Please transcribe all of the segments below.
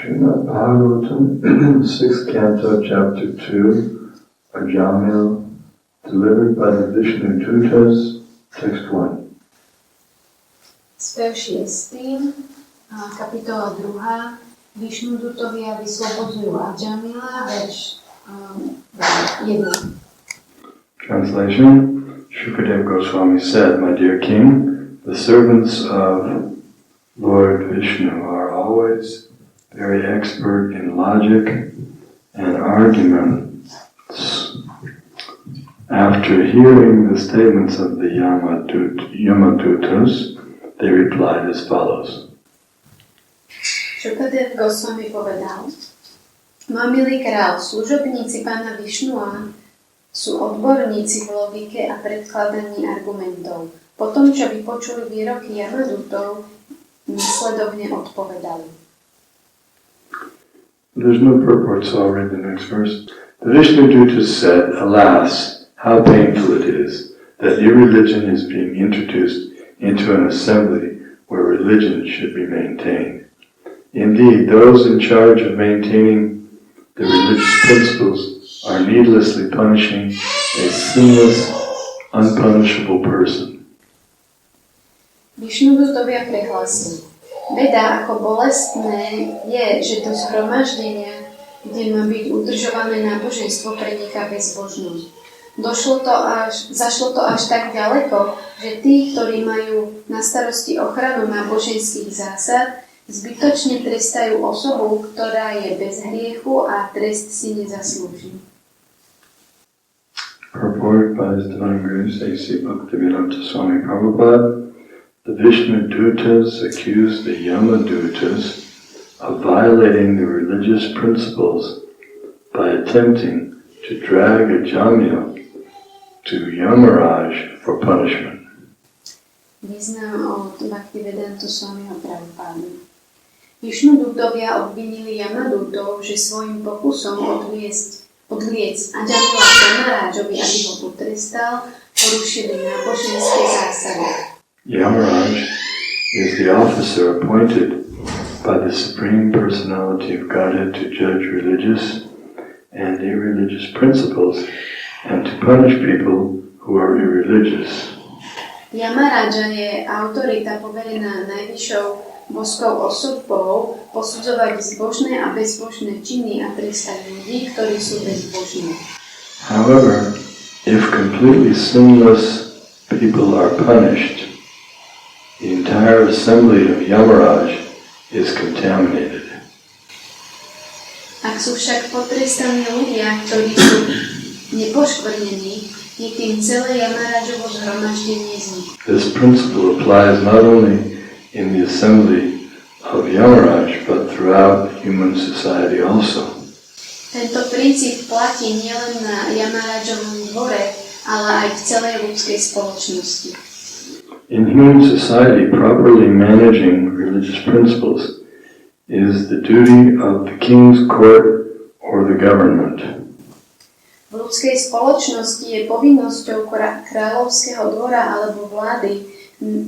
Srimad Bhagavatam, 6th canto, chapter 2, Ajamil, delivered by the Vishnu Dutas, text 1. Spev 6. Kapitola 2. Vishnu Dutovia vyslobodzujú Ajamila, verš 1. Translation. Shukadev Goswami said, "My dear king, the servants of Lord Vishnu are always very expert in logic and arguments. After hearing the statements of the Yamadutas, they replied as follows." Shukadev Goswami povedal: Môj milý kráľ, služobníci pána Višnua sú odborníci v logike a predkladaní argumentov. Potom, čo vypočuli výroky Yamadutov, následovne odpovedali. There's no purport, so I'll read the next verse. The Vishnu Dutas said, "Alas, how painful it is that irreligion is being introduced into an assembly where religion should be maintained. Indeed, those in charge of maintaining the religious principles are needlessly punishing a sinless, unpunishable person." Vishnu Dutovia prehlásili: Beda, ako bolestné je, že do zhromaždenia, kde má byť udržované náboženstvo, preniká bezbožnosť. Zašlo to až tak ďaleko, že tí, ktorí majú na starosti ochranu náboženských zásad, zbytočne trestajú osobu, ktorá je bez hriechu a trest si nezaslúži. Purport by His Divine Grace A.C. Bhaktivedanta Swami Prabhupada. The Vishnu Dutas accused the Yamadutas of violating the religious principles by attempting to drag a Jamil to Yamaraj for punishment. Význam od Bhaktivedantu Swamiho Prabhupádu. Vishnu Dutovia obvinili Yamadutov, že svojím pokusom odviec Ajamila k Yamarážovi, aby ho potrestal, porušili náboženské zásady. Yamaraj is the officer appointed by the Supreme Personality of Godhead to judge religious and irreligious principles and to punish people who are irreligious. Yamaraja je autorita poverená najvyššou boskou osobou posudzovať zbožné a bezbožné činy a trestať ľudí, ktorí sú bezbožní. However, if completely sinless people are punished, the entire assembly of Yamaraj is contaminated. Ak sú však potrestaní ľudia, ktorí sú nepoškvrnení, je tým celé Yamarajovo zhromaždenie zničené. This principle applies not only in the assembly of Yamaraj, but throughout human society also. Tento princíp platí nielen na Yamarajovom dvore, ale aj v celej ľudskej spoločnosti. In human society, properly managing religious principles is the duty of the king's court or the government. V ľudskej spoločnosti je povinnosťou kráľovského dvora alebo vlády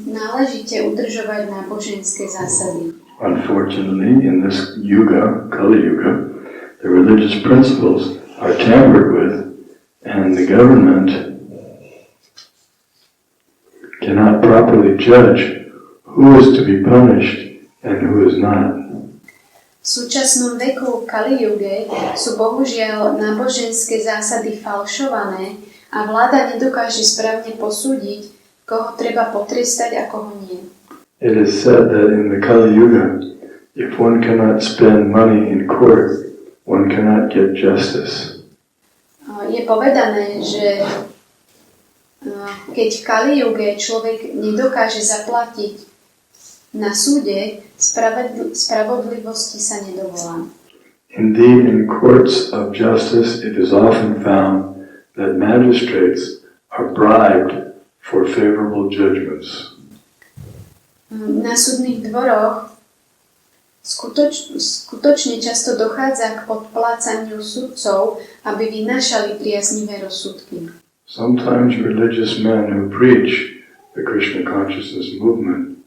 náležite udržovať náboženské zásady. Unfortunately, in this yuga, Kali Yuga, the religious principles are tampered with, and the government cannot properly judge who is to be punished and who is not. V súčasnom veku Kali Yuge sú bohužiaľ náboženské zásady falšované a vláda nedokáže správne posúdiť, koho treba potrestať a koho nie. It is said that in the Kali Yuga, if one cannot spend money in court, one cannot get justice. Je povedané, že keď v Kali Yuge človek nedokáže zaplatiť na súde, spravodlivosti sa nedovolá. Indeed, in courts of justice, it is often found that magistrates are bribed for favorable judgments. Na súdnych dvoroch skutočne často dochádza k podplácaniu sudcov, aby vynášali priaznivé rozsudky. Sometimes religious men who preach the Krishna consciousness movement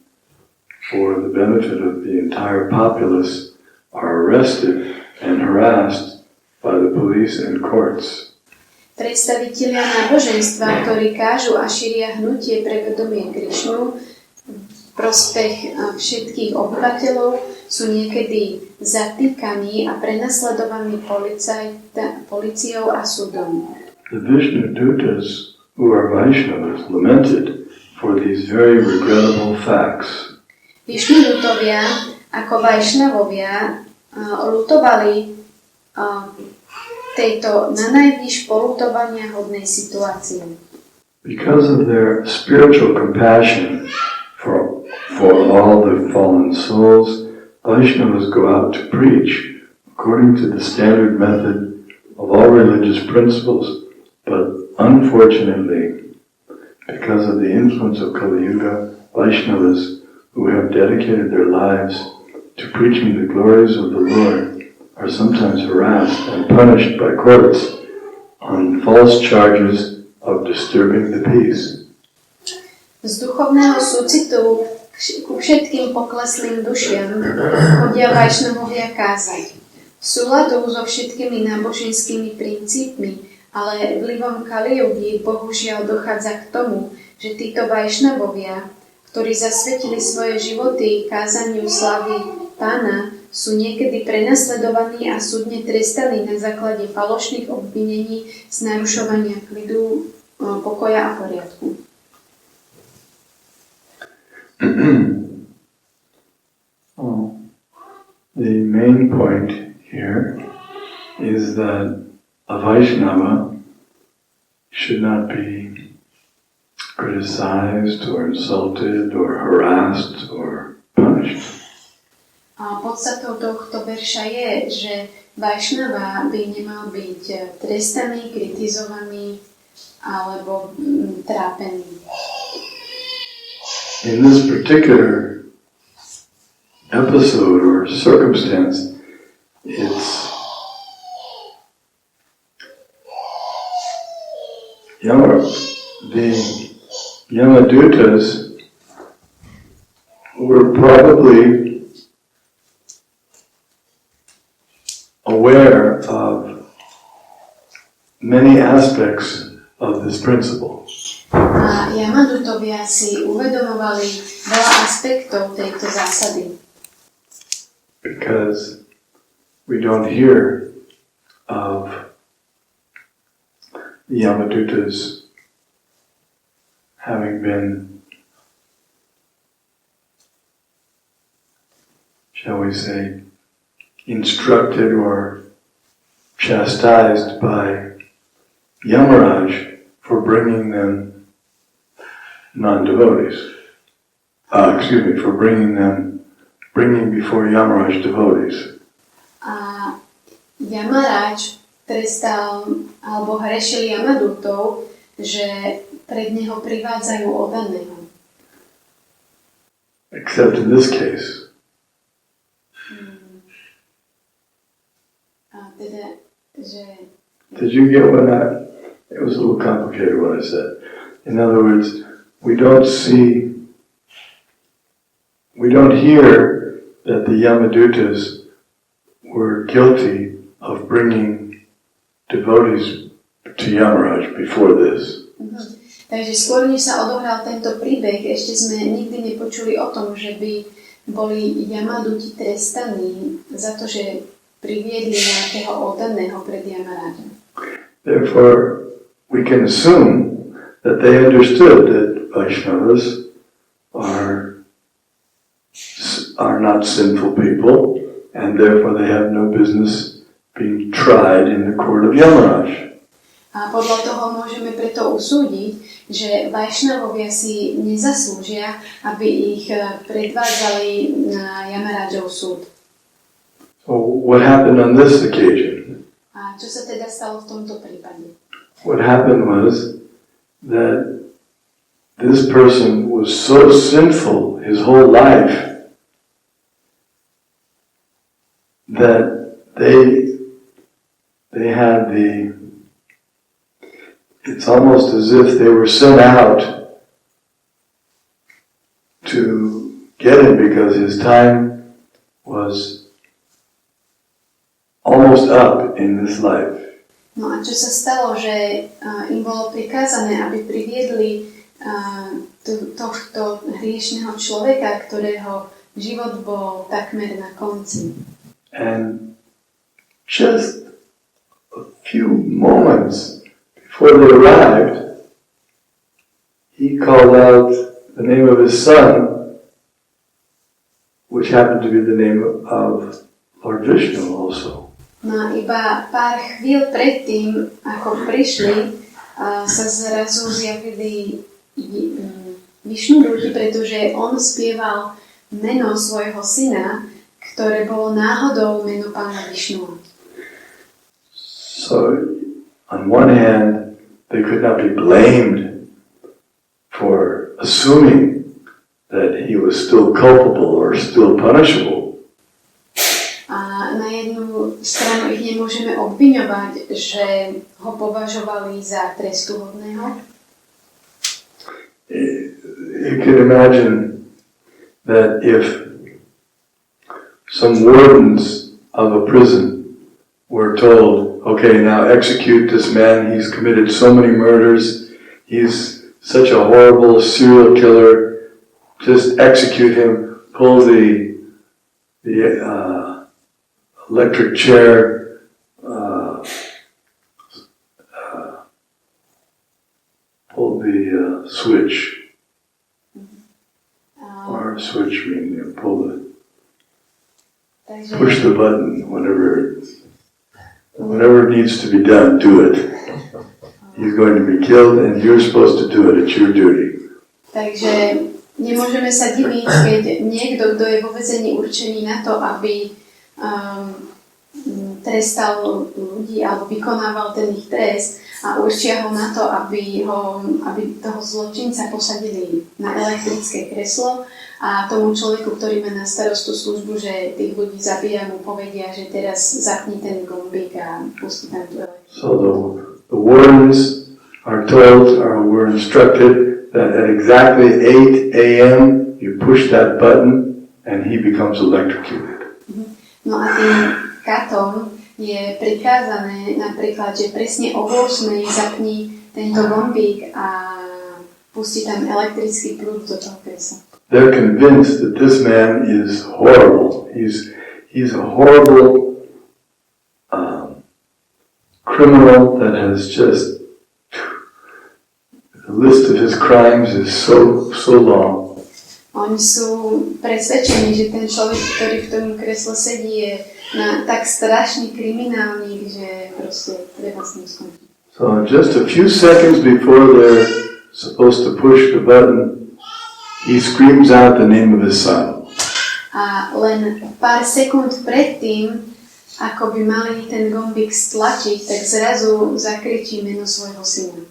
for the benefit of the entire populace are arrested and harassed by the police and courts. Predstavitelia náboženstva, ktorí kážu a šíria hnutie pre vedomie Krišnu v prospech všetkých obyvateľov, sú niekedy zatýkaní a prenasledovaní políciou a súdom. The Vishnu Dutas, who are Vaishnavas, lamented for these very regrettable facts. Višnu Dutovia ako Vajšnavovia lutovali tejto nanajvýš poľutovania hodnej situácie. Because of their spiritual compassion for all the fallen souls, Vaishnavas go out to preach according to the standard method of all religious principles, but unfortunately, because of the influence of Kali Yuga, Vaishnavas who have dedicated their lives to preaching the glories of the Lord are sometimes harassed and punished by courts on false charges of disturbing the peace. Z duchovného súcitu ku všetkým pokleslým dušiam chodia Vajšnavovia kázať. V súladu so všetkými náboženskými princípmi, ale vplyvom Kalijugy bohužiaľ dochádza k tomu, že títo Vajšnavovia, ktorí zasvetili svoje životy kázaniu slávy Pána, sú niekedy prenasledovaní a súdne trestaní na základe falošných obvinení z narušovania klidu, pokoja a poriadku. The main point here is that a Vaishnava should not be criticized or insulted or harassed or punished. Podstatou tohto verša je, že Vajšnava by nemal byť trestaný, kritizovaný alebo trápený. In this particular episode or circumstance, it's the Yamadutas were probably aware of many aspects of this principle. A Yamadutovia si uvedomovali veľa aspektov tejto zásady. Because we don't hear of the Yamadutas having been, shall we say, instructed or chastised by Yamaraj for bringing them non-devotees. For bringing before Yamaraj devotees. A Yamaraj trestal alebo hrešil Yamadutov, že pred neho privádzajú oddaného. Except in this case. Did you get what it was a little complicated what I said. In other words, we don't hear that the Yamadutas were guilty of bringing devotees to Yamaraj before this. Takže skôr, než sa odohral tento príbeh, ešte sme nikdy nepočuli o tom, že by boli Yamaduti trestaní za to, že priviedli nejakého oddaného pred Yamaraja. Therefore, we can assume that they understood that Vaishnavas are not sinful people, and therefore they have no business being tried in the court of Yamaraj. A podľa toho môžeme preto usúdiť, že Vajšnavovia si nezaslúžia, aby ich predvádzali na Yamarajov súd. So what happened on this occasion? A čo sa teda stalo v tomto prípade? What happened was that this person was so sinful his whole life that they had it's almost as if they were sent out to get him because his time was almost up in this life. No a čo sa stalo, že im bolo prikázané, aby priviedli tohto hriešného človeka, ktorého život bol takmer na konci. And just a few moments before they arrived, he called out the name of his son, which happened to be the name of Lord Vishnu also. No iba pár chvíľ predtým, ako prišli, sa zrazu zjavili Višnudúti, pretože on spieval meno svojho syna, ktoré bolo náhodou meno pána Višnua. So, on one hand, they could not be blamed for assuming that he was still culpable or still punishable. A na jednu stranu ich nemôžeme obviňovať, že ho považovali za trestuhodného. You can imagine that if some wardens of a prison were told, okay, now execute this man, he's committed so many murders, he's such a horrible serial killer, just execute him, pull the electric chair, pull the switch, or switch meaning pull the, push the button, whatever needs to be done, do it. He's going to be killed and you're supposed to do it, it's your duty. Takže nemôžeme sa diviť, keď niekto, kto je vo väzení určený na to, aby trestal ľudí alebo vykonával ten ich trest a určia ho na to, aby toho zločinca posadili na elektrické kreslo a tomu človeku, ktorý má na starostu službu, že tých ľudí zabíja, mu povedia, že teraz zapni ten gombík a pustí tam tú elektriku. So the wardens were instructed that at exactly 8 a.m. you push that button and he becomes electrocuted. No a tým katom je prikázané napríklad, že presne o 8 zapni tento gombík a pustí tam elektrický prúd do toho kresla. They're convinced that this man is horrible. He's a horrible criminal that has just the list of his crimes is so long. Oni sú presvedčení, že ten človek, ktorý v tom kresle sedí, je tak strašný kriminálnik, že proste treba s ním skončiť. So just a few seconds before they're supposed to push the button, he screams out the name of his son. A len pár sekúnd predtým, ako by mali ten gombík stlačiť, tak zrazu zakričí meno svojho syna.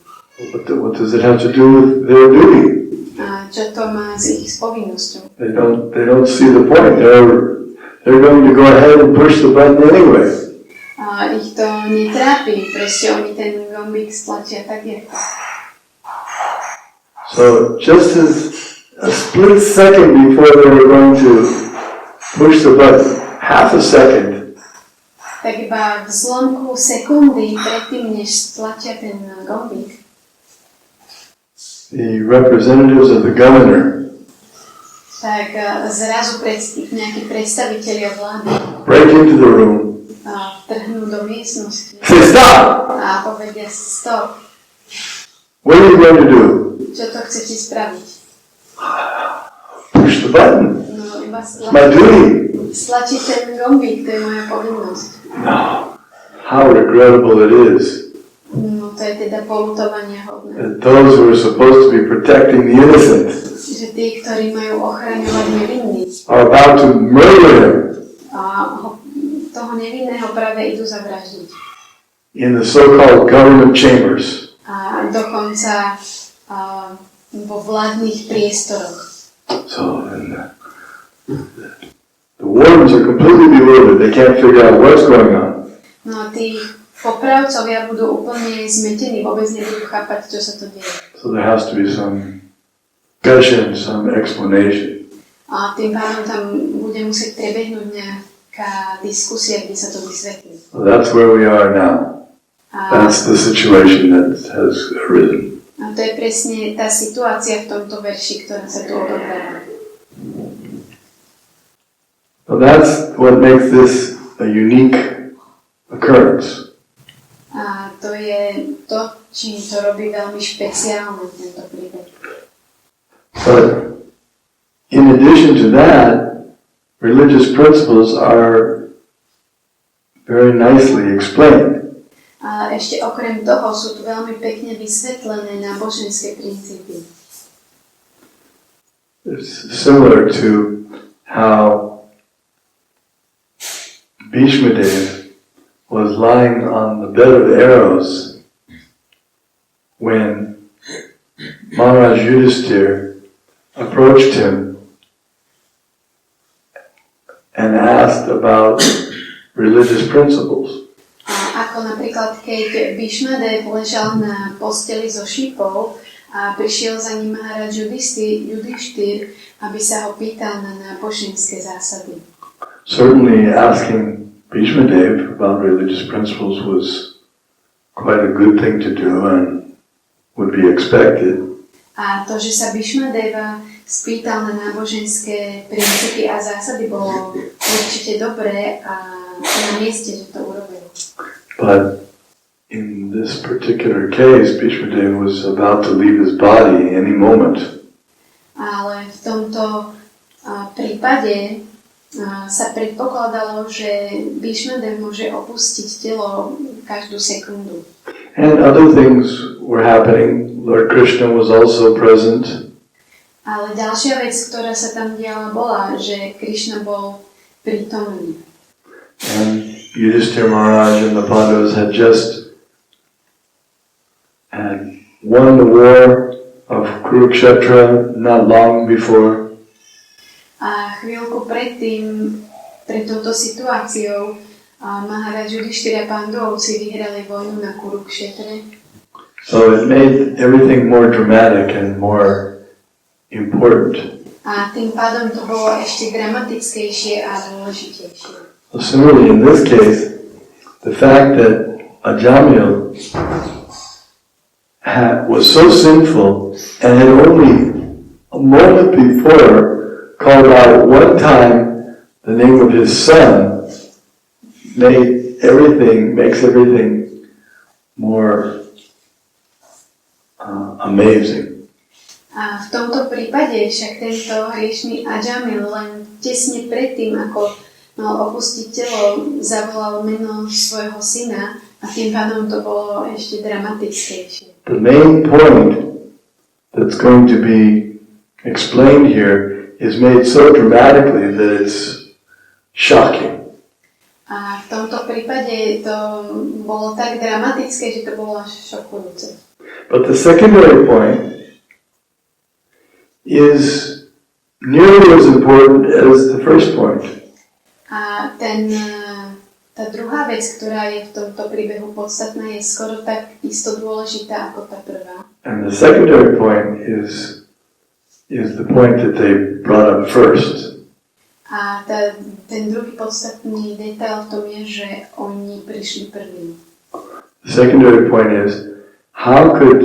What does it have to do with their duty? A čo to má s ich povinnosťou? They don't see the point. They're going to go ahead and push the button anyway. A ich to netrápi, proste oni ten gombík stlačia tak, jak to. So just as a split second before they were going to push the button, half a second, tak iba v zlomku sekundy predtým, než stlačia ten gombík, the representatives of the governor tak zrazu nejakí predstavitelia vlády break into the room, vtrhnú do miestnosti say stop! a povedia stop. What are you going to do? Čo to chcete spraviť? Push the button. No iba It's my duty. stlačiť ten gombík, to je moja povinnosť. No. How regrettable it is No to je teda poľutovania hodné. that those who are supposed to be protecting the innocent Že tí, ktorí majú ochraňovať nevinných are about to murder him a toho nevinného práve idú zavraždiť. in the so-called government chambers. A dokonca vo vládnych priestoroch. So the wardens are completely bewildered. They can't figure out what's going on. No a tí popravcovia budú úplne zmetení, vôbec nebudú chápať, čo sa to deje. So there has to be some discussion, some explanation. A tým pádom tam bude musieť prebehnúť nejaká taká diskusia, kde sa to vysvetlí. Well, that's where we are now. That's the situation that has arisen. A to je presne tá situácia v tomto verši, ktorá sa tu odohráva. Well, that's what makes this a unique occurrence. A to je to, čím to robí veľmi špeciálne tento príbeh. But in addition to that, religious principles are very nicely explained. A ešte okrem toho sú tu veľmi pekne vysvetlené náboženské princípy. It's similar to how Bhishmadev was lying on the bed of arrows when Maharaj Yudhisthira approached him and asked about religious principles. A ako napríklad, keď Bhishmadev ležal na posteli so šípou a prišiel za ním Maharaj Yudhisthira, aby sa ho pýtal na náboženské zásady. Certainly asking Bhishmadev about religious principles was quite a good thing to do and would be expected. A to, že sa Bhishmadeva spýtal na náboženské princípy a zásady, bolo určite dobré a na mieste, že to urobil. But in this particular case, Bhishmadev was about to leave his body any moment. Ale v tomto prípade sa predpokladalo, že Bhishmadev môže opustiť telo každú sekundu. And other things were happening. Lord Krishna was also present. Ale ďalšia vec, ktorá sa tam diala, bola, že Krishna bol prítomný. And Yudhisthira Maharaj and the Pandavas had just won the war of Kurukshetra not long before. A chvíľku predtým, pred touto situáciou, Maharaj Yudhisthira a Pandavovci vyhrali vojnu na Kurukšetre. So it made everything more dramatic and more important. A tým pádom to bolo ešte dramatickejšie a dôležitejšie. Well, similarly, in this case, the fact that Ajamil was so sinful and had only a moment before called out one time the name of his son makes everything more amazing. A v tomto prípade však tento hriešný Ajamil len tesne predtým, ako mal opustiť telo, zavolal meno svojho syna a tým pádom to bolo ešte dramatickejšie. The main point that's going to be explained here is made so dramatically that it's shocking. A v tomto prípade to bolo tak dramatické, že to bolo až šokujúce. But the secondary point is nearly as important as the first point. A tá druhá vec, ktorá je v tomto príbehu podstatná, je skoro tak isto dôležitá ako tá prvá. And the secondary point is the point that they brought up first. A ten druhý podstatný detail v tom je, že oni prišli první. The secondary point is how could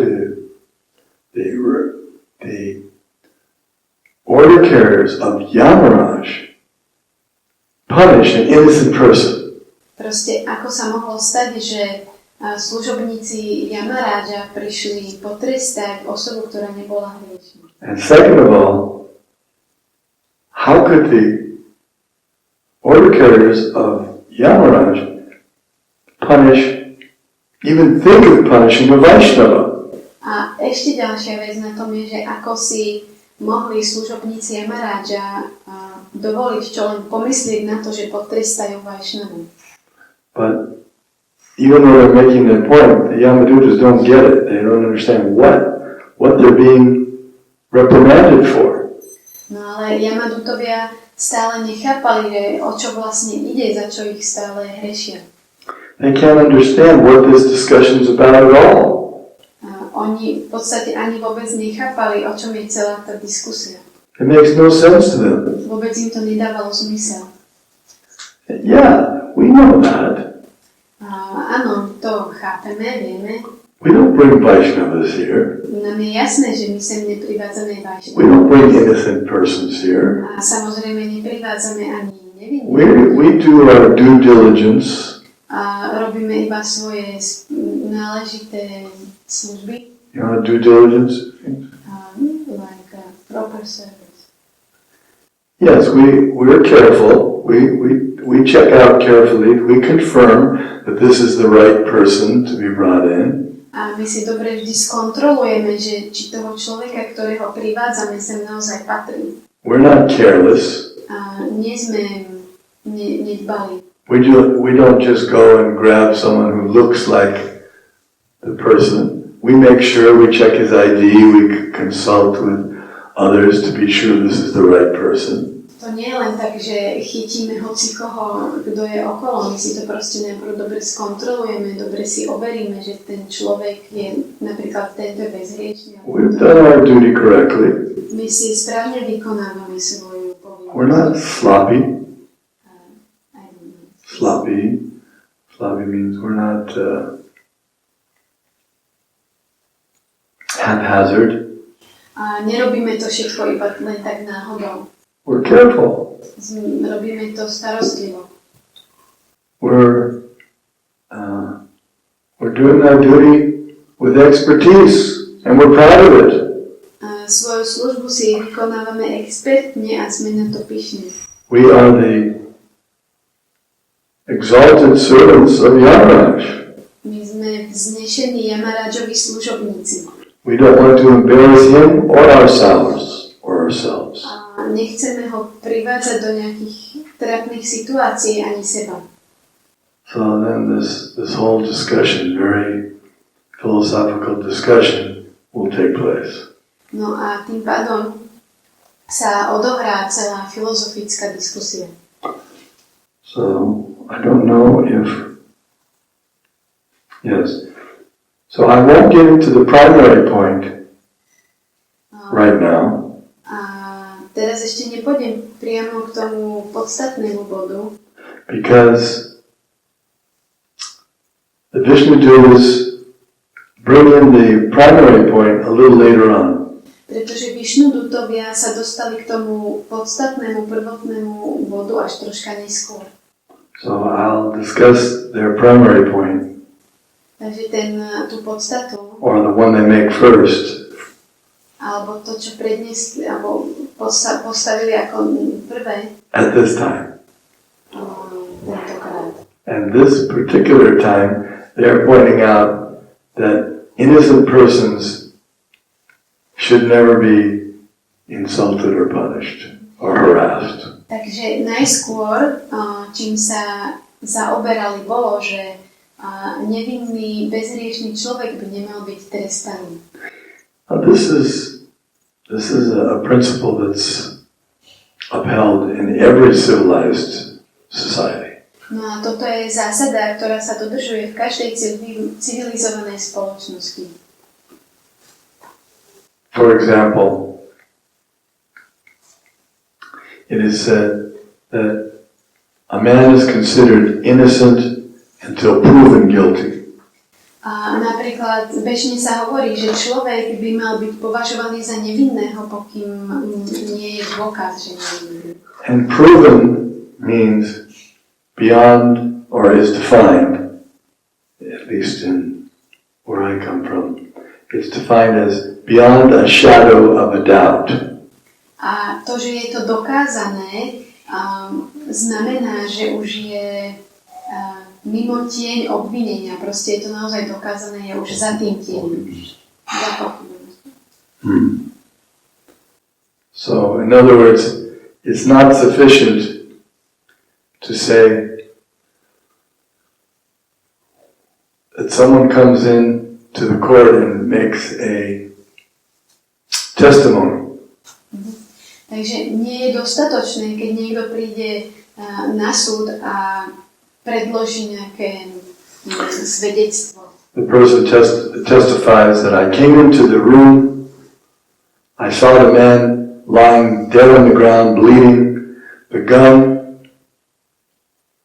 the order carriers of Yamaraj punish an innocent person? Proste ako sa mohlo stať, že služobníci Yamaraja prišli potrestať osobu, ktorá nebola hriešna. And second of all, how could the order carriers of Yamaraj even think of punishing a Vaishnava? A ešte ďalšia vec na tom je, že ako si mohli služobníci Yamaraja dovoliť čo len pomyslieť na to, že potrestajú Vaishnavu. But even though they're making that point, the Yamadutas don't get it. They don't understand what they're being reprimanded for. No ale Yamadutovia stále nechápali, že o čo vlastne ide, za čo ich stále hrešia. They can't understand what this discussion is about at all. Oni v podstate ani vôbec nechápali, o čom je celá tá diskusia. It makes no sense to them. Vôbec im to nedávalo zmysel. Yeah, we know that. Áno, to chápeme, vieme. We don't bring Vaishnavas here. Nám je jasné, že my sem neprivádzame We Vaishnavas. don't bring innocent persons here. A samozrejme neprivádzame ani nevinných. We do our due diligence. A robíme iba svoje náležité služby. You know, due diligence? Like proper service. Yes, we're careful. We check out carefully. We confirm that this is the right person to be brought in. A my si dobre vždy skontrolujeme, že či toho človeka, ktorého privádzame, sem naozaj patrí. We're not careless. A nie sme nedbali. We don't just go and grab someone who looks like the person. We make sure we check his ID, we consult with others to be sure this is the right person. To nie je len tak, že chytíme hocikoho, kto je okolo. My si to proste najprv dobre skontrolujeme, dobre si overíme, že ten človek je napríklad tento bezhriešný. We've done our duty correctly. My si správne vykonávame svoju povinnosť. We're not sloppy. Sloppy means we're not haphazard. A nerobíme to všetko iba len tak náhodou. We're careful. Robíme to starostlivo. We're doing our duty with expertise, and we're proud of it. A svoju službu si vykonávame expertne a sme na to pyšní. We are the exalted servants of Yamaraj. My sme vznešení Yamarajovi služobníci. We don't want to embarrass him or ourselves. A nechceme ho privádzať do nejakých trápnych situácií ani seba. So then this whole discussion, very philosophical discussion, will take place. No a tým pádom sa odohrá celá filozofická diskusia. So I don't know if... Yes. So I won't get into the primary point right now. Teraz ešte nepôjdem priamo k tomu podstatnému bodu. Because the Vishnudevas bring in the primary point a little later on. Pretože Višnudutovia sa dostali k tomu podstatnému prvotnému bodu až troška neskôr. So I'll discuss their primary point. Takže tú podstatu, or the one they make first. Alebo to, čo predniesli, alebo postavili ako prvé. At this time. Tentokrát. And this particular time, they're pointing out that innocent persons should never be insulted or punished or harassed. Takže najskôr, čím sa zaoberali, bolo, že nevinný, bezhriešný človek by nemal byť trestaný. This is a principle that's upheld in every civilized society. No a toto je zásada, ktorá sa dodržuje v každej civilizovanej spoločnosti. For example, it is said that a man is considered innocent until proven guilty. A napríklad bežne sa hovorí, že človek by mal byť považovaný za nevinného, pokým nie je dôkaz, že nevinný. And proven means beyond, or is defined, at least in where I come from, it's defined as beyond a shadow of a doubt. A to, že je to dokázané, znamená, že už je mimo tieň obvinenia. Proste je to naozaj dokázané, je už za tým tieňom. So, in other words, it's not sufficient to say that someone comes in to the court and makes a testimony. Takže nie je dostatočné, keď niekto príde na súd a predloží nejaké svedectvo. The person testifies that I came into the room, I saw the man lying dead on the ground, bleeding, the gun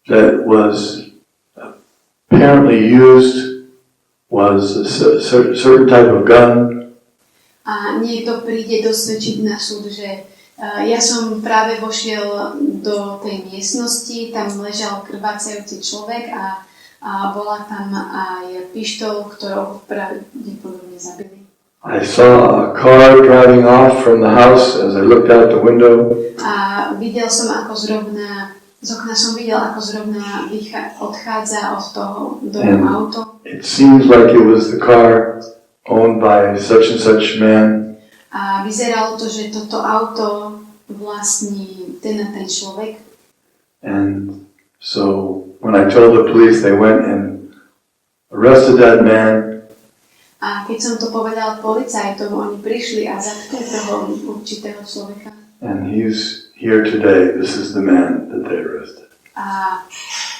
that was apparently used was a certain type of gun. A niekto príde dosvedčiť na súd, že ja som práve vošiel do tej miestnosti, tam ležal krvácajúci človek a bola tam aj pištol, ktorou pravdepodobne zabili. I saw a car driving off from the house as I looked out the window. A videl som, ako z okna som videl, ako zrovna odchádza od toho domu auto. It seems like it was the car owned by such and such man. A vyzeralo to, že toto auto vlastní ten a ten človek. And so when I told the police, they went and arrested that man. A keď som to povedal policajtom, oni prišli a zatkli toho určitého človeka. And he's here today. This is the man that they arrested. A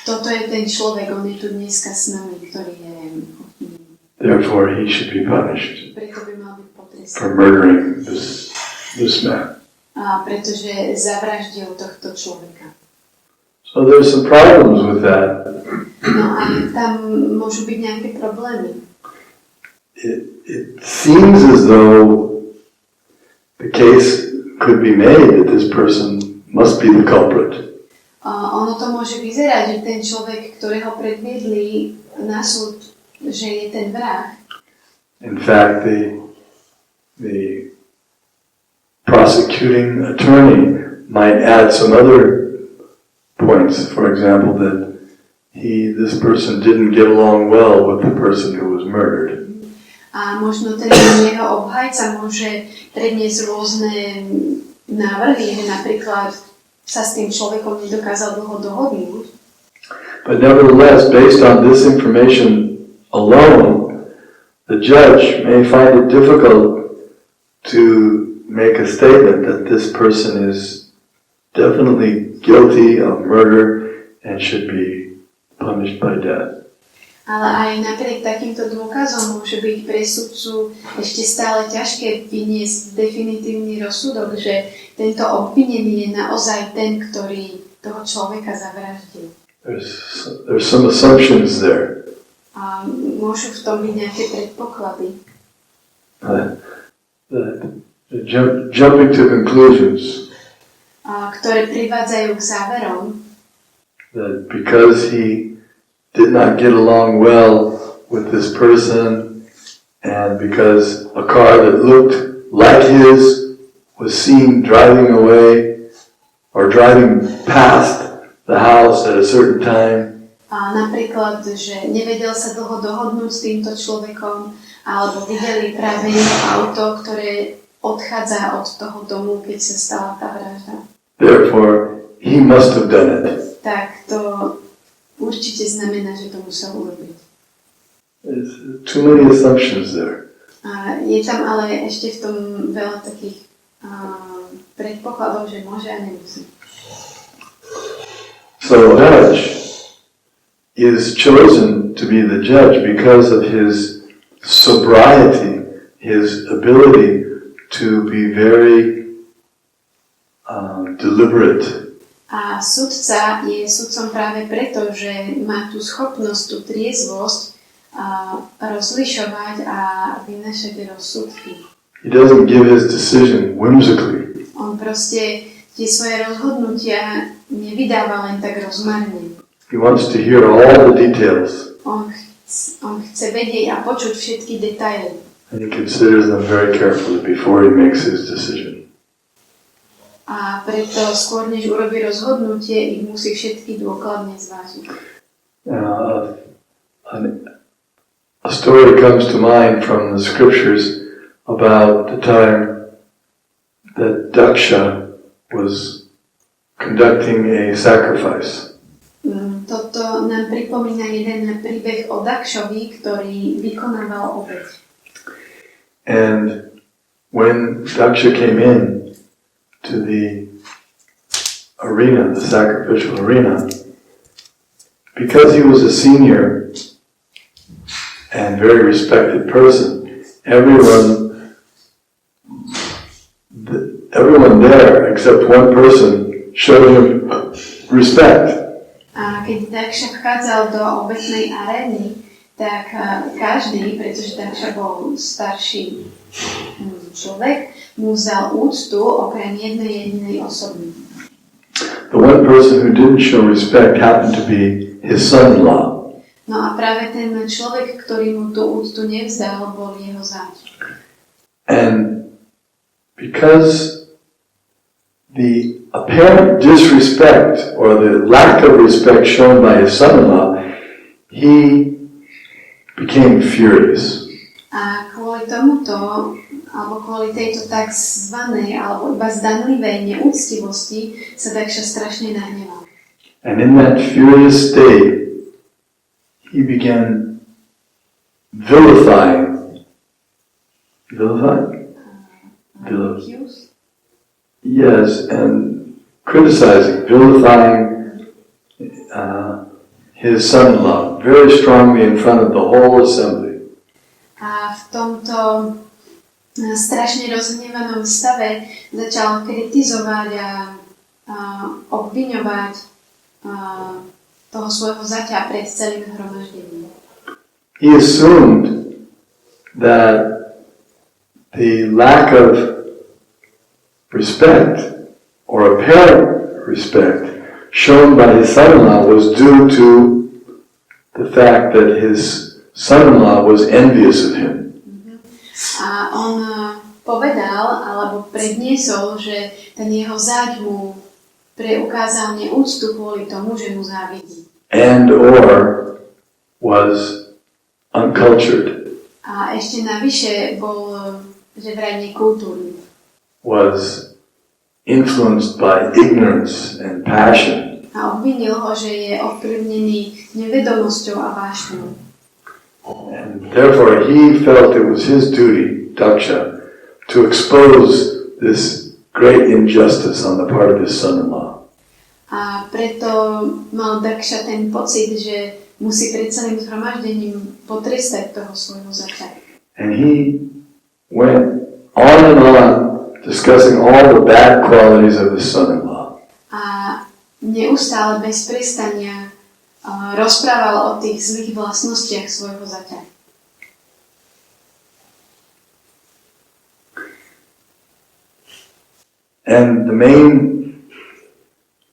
toto je ten človek, on je tu dneska s nami, ktorý je Therefore, he should be punished preto by mal byť potrestaný. for murdering this man. Pretože zavraždil tohto človeka. So there's some problems with that. No a tam môžu byť nejaké problémy. It seems as though the case could be made that this person must be the culprit. Ono to môže vyzerať, že ten človek, ktorého predviedli na súd, že je ten vrah. In fact, the prosecuting attorney might add some other points. For example, that this person didn't get along well with the person who was murdered. A možno ten jeho obhajca môže predniesť rôzne návrhy, že napríklad sa s tým človekom nedokázal dlho dohodnúť. But nevertheless, based on this information alone, the judge may find it difficult to make a statement that this person is definitely guilty of murder and should be punished by death. Ale aj napriek takýmto dôkazom môže byť pre sudcu ešte stále ťažké vyniesť definitívny rozsudok, že tento obvinený je naozaj ten, ktorý toho človeka zavraždil. There's some assumptions there. A môžu v tom byť nejaké predpoklady. Jumping to conclusions. Ktoré privádzajú k záverom. That because he did not get along well with this person, and because a car that looked like his was seen driving away or driving past the house at a certain time. A napríklad, že nevedel sa dlho dohodnúť s týmto človekom, alebo videli práve jeho auto, ktoré odchádza od toho domu, keď sa stala tá vražda. Therefore, he must have done it. Tak to určite znamená, že to musel urobiť. There's too many assumptions there. A je tam ale ešte v tom veľa takých predpokladov, že môže a nemusí. So judge is chosen to be the judge because of his sobriety, his ability to be very deliberate. A sudca je sudcom práve preto, že má tú schopnosť, tú triezvosť rozlišovať a vynášať rozsudky. He doesn't give his decision whimsically. On proste tie svoje rozhodnutia nevydáva len tak rozmarne. He wants to hear all the details. On chce vedieť a počuť všetky detaily. And he considers them very carefully before he makes his decision. A preto skôr, než urobí rozhodnutie, ich musí všetky dôkladne zvážiť. A story comes to mind from the scriptures about the time that Daksha was conducting a sacrifice. Toto nám pripomína jeden príbeh o Dakšovi, ktorý vykonával obeť. And when Daksha came in to the arena, the sacrificial arena, because he was a senior and very respected person, everyone there except one person showed him respect. A keď Daksha vchádzal do obetnej arény, tak každý, pretože Daksha bol starší človek, mu vzal úctu okrem jednej jedinej osoby. The one person who didn't show respect happened to be his son-in-law. No a práve ten človek, ktorý mu tú úctu nevzdal, bol jeho záď. And because the apparent disrespect or the lack of respect shown by his son-in-law, he became furious. A kvôli tomuto, alebo kvôli tejto takzvanej, alebo iba zdanlivej neúctivosti sa Daksha strašne nahneval. And in that furious state, he began vilifying. Yes, and criticizing, vilifying his son-in-law very strongly in front of the whole assembly. A v tomto strašne rozhnevanom stave začal kritizovať a obviňovať toho svojho zaťa pred celým zhromaždením. He assumed that the lack of respect or apparent respect shown by his son-in-law was due to the fact that his son-in-law was envious of him. A on povedal, alebo predniesol, že ten jeho záď mu preukázal neúctu kvôli tomu, že mu závidí. And or was uncultured. A ešte navyše bol, že vraj nekultúrny. Was influenced by ignorance and passion. A obvinil ho, že je ovplyvnený nevedomosťou a vášňou. And therefore he felt it was his duty, Daksha, to expose this great injustice on the part of his son-in-law. A preto mal Daksha ten pocit, že musí pred celým zhromaždením potrestať toho svojho zaťa. And he went on and on discussing all the bad qualities of his son-in-law. A neustále bez prestania rozprával o tých zlých vlastnostiach svojho zaťa. And the main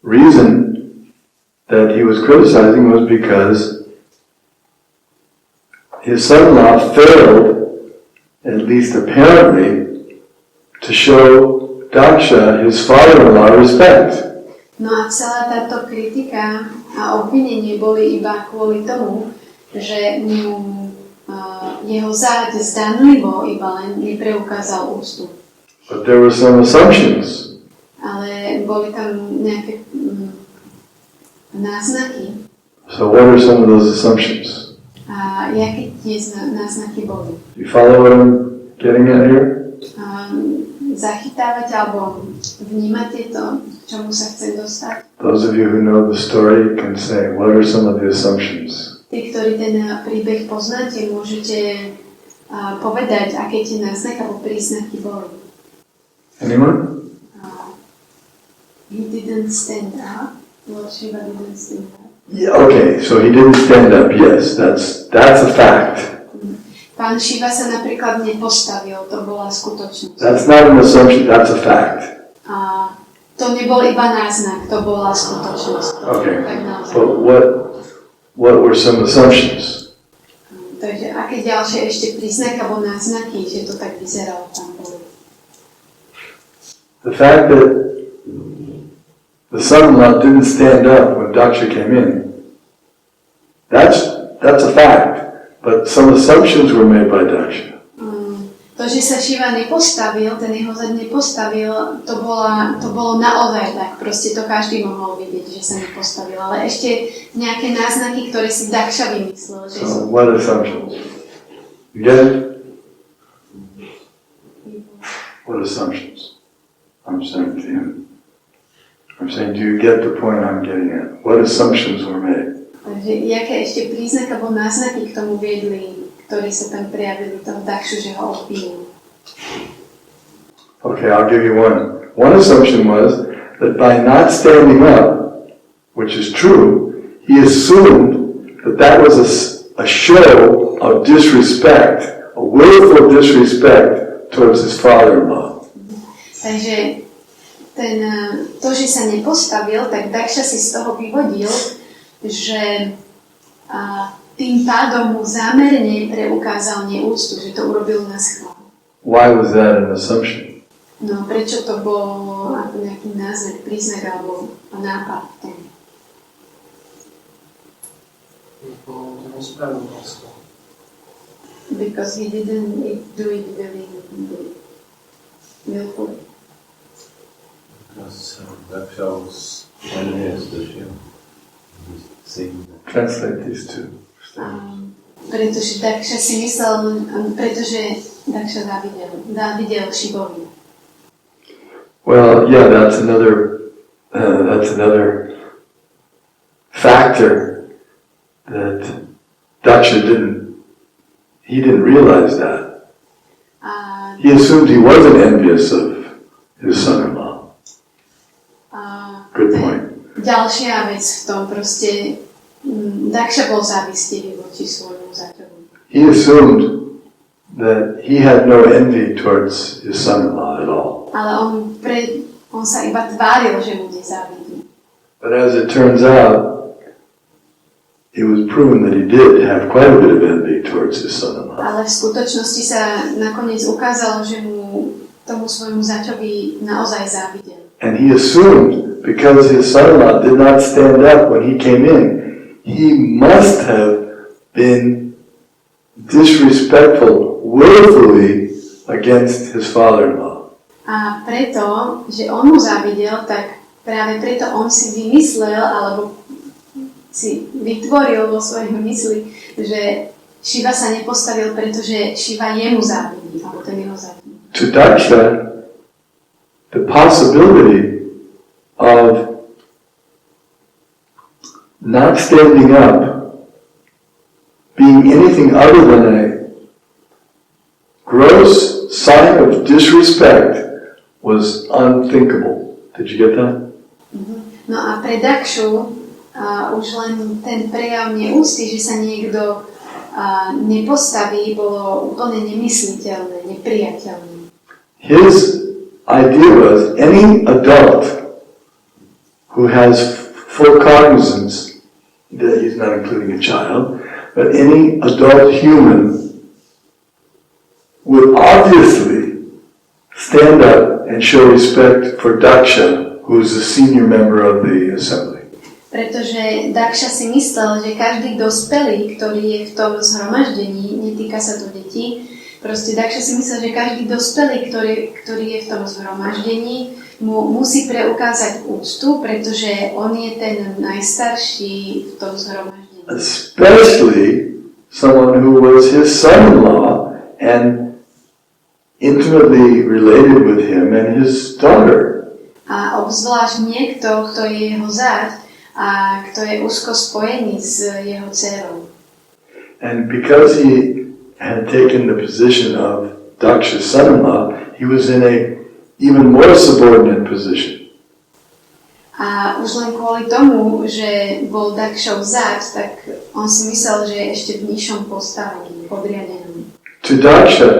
reason that he was criticizing was because his son-in-law failed, at least apparently, to show Daksha, his father-in-law, respect. No a celá táto kritika a obvinenie boli iba kvôli tomu, že mu jeho záď zdanlivo iba len nepreukázal úctu. But there were some assumptions. Ale boli tam nejaké náznaky. So what are some of those assumptions? A jaké tie náznaky boli? You follow what I'm getting at here? Zachytávate alebo vnímate to, k čomu sa chcem dostať? Those of you who know the story can say, what are some of the assumptions? Tí, ktorí ten príbeh poznáte, môžete povedať, aké tie náznaky alebo príznaky boli. Anyone? He didn't stand up. Lord Shiva didn't stand up. Yeah, okay, so he didn't stand up, yes, that's a fact. Pán Shiva sa napríklad nepostavil, to bola skutočnosť. That's not an assumption, that's a fact. A to nebol iba náznak, to bola skutočnosť. Okay, Tak naozaj. but what were some assumptions? Takže aké ďalšie ešte príznaky alebo náznaky, že to tak vyzeralo tam boli? The fact that the son-in-law didn't stand up when Daksha came in, that's a fact. But some assumptions were made by Daksha. To, že sa Shiva nepostavil, ten jeho zad nepostavil, to bolo naozaj tak. Proste to každý mohol vidieť, že sa nepostavil. Ale ešte nejaké náznaky, ktoré si Daksha vymyslel. Že so what assumptions? You get it? What assumptions? I'm saying to him. I'm saying, do you get the point I'm getting at? What assumptions were made? Takže jaké ešte príznaky alebo náznaky k tomu viedli, ktorí sa tam prejavili toho Dakshu, že ho obvinil? Okay, I'll give you one. One assumption was that by not standing up, which is true, he assumed that was a show of disrespect, a willful disrespect towards his father-in-law. Takže to, že sa nepostavil, tak Daksha si z toho vyvodil, že tým pádom mu zámerne preukázal neúctu, že to urobil na schvál. Why was that an assumption? No, prečo to bol ako nejaký náznak, príznak alebo nápad v tom? Because he didn't do it very willfully. Because that shows envious to him. Translate these two. Pretože Daksha si myslel, pretože Daksha závidel Šivovi. Well, yeah, that's another factor that Daksha didn't realize that. He assumed he wasn't envious of his son-in-law. Good point. Ďalšia vec v tom proste, Daksha bol závistivý voči svojmu zaťovu. He assumed that he had no envy towards his son-in-law at all. Ale on sa iba tváril, že mu nezávidí. But as it turns out, it was proven that he did have quite a bit of envy towards his son-in-law. Ale v skutočnosti sa nakoniec ukázalo, že mu tomu svojmu zaťovi naozaj závidel. And he assumed, because his son-in-law did not stand up when he came in, he must have been disrespectful willfully against his father-in-law. A preto, že on mu závidel, tak práve preto on si vymyslel, alebo si vytvoril vo svojej mysli, že Šiva sa nepostavil, pretože Šiva jemu závidí, alebo ten jeho závidí. To Daksha, the possibility of not standing up, being anything other than a gross sign of disrespect, was unthinkable. Did you get that? No a pre Dakshu už len ten prejav neúcty, že sa niekto nepostaví, bolo úplne nemysliteľné, nepriateľné. His idea was any adult who has full cognizance, that he's not including a child, but any adult human would obviously stand up and show respect for Daksha, who is a senior member of the assembly. Pretože Daksha si myslel, že každý dospelý, ktorý je v tom zhromaždení, netýka sa to detí, proste Daksha si myslel, že každý dospelý, ktorý je v tom zhromaždení, mu musí preukázať úctu, pretože on je ten najstarší v tom zhromaždení. Especially someone who was his son-in-law and intimately related with him and his daughter. A obzvlášť niekto, kto je jeho zát a kto je úzko spojený s jeho dcerou. And because he had taken the position of Daksha's son-in-law, he was in a even more subordinate position. A už len kvôli tomu, že bol Dakshov zát, tak on si myslel, že je ešte v nižšom postavení, podriadenom. To Daksha,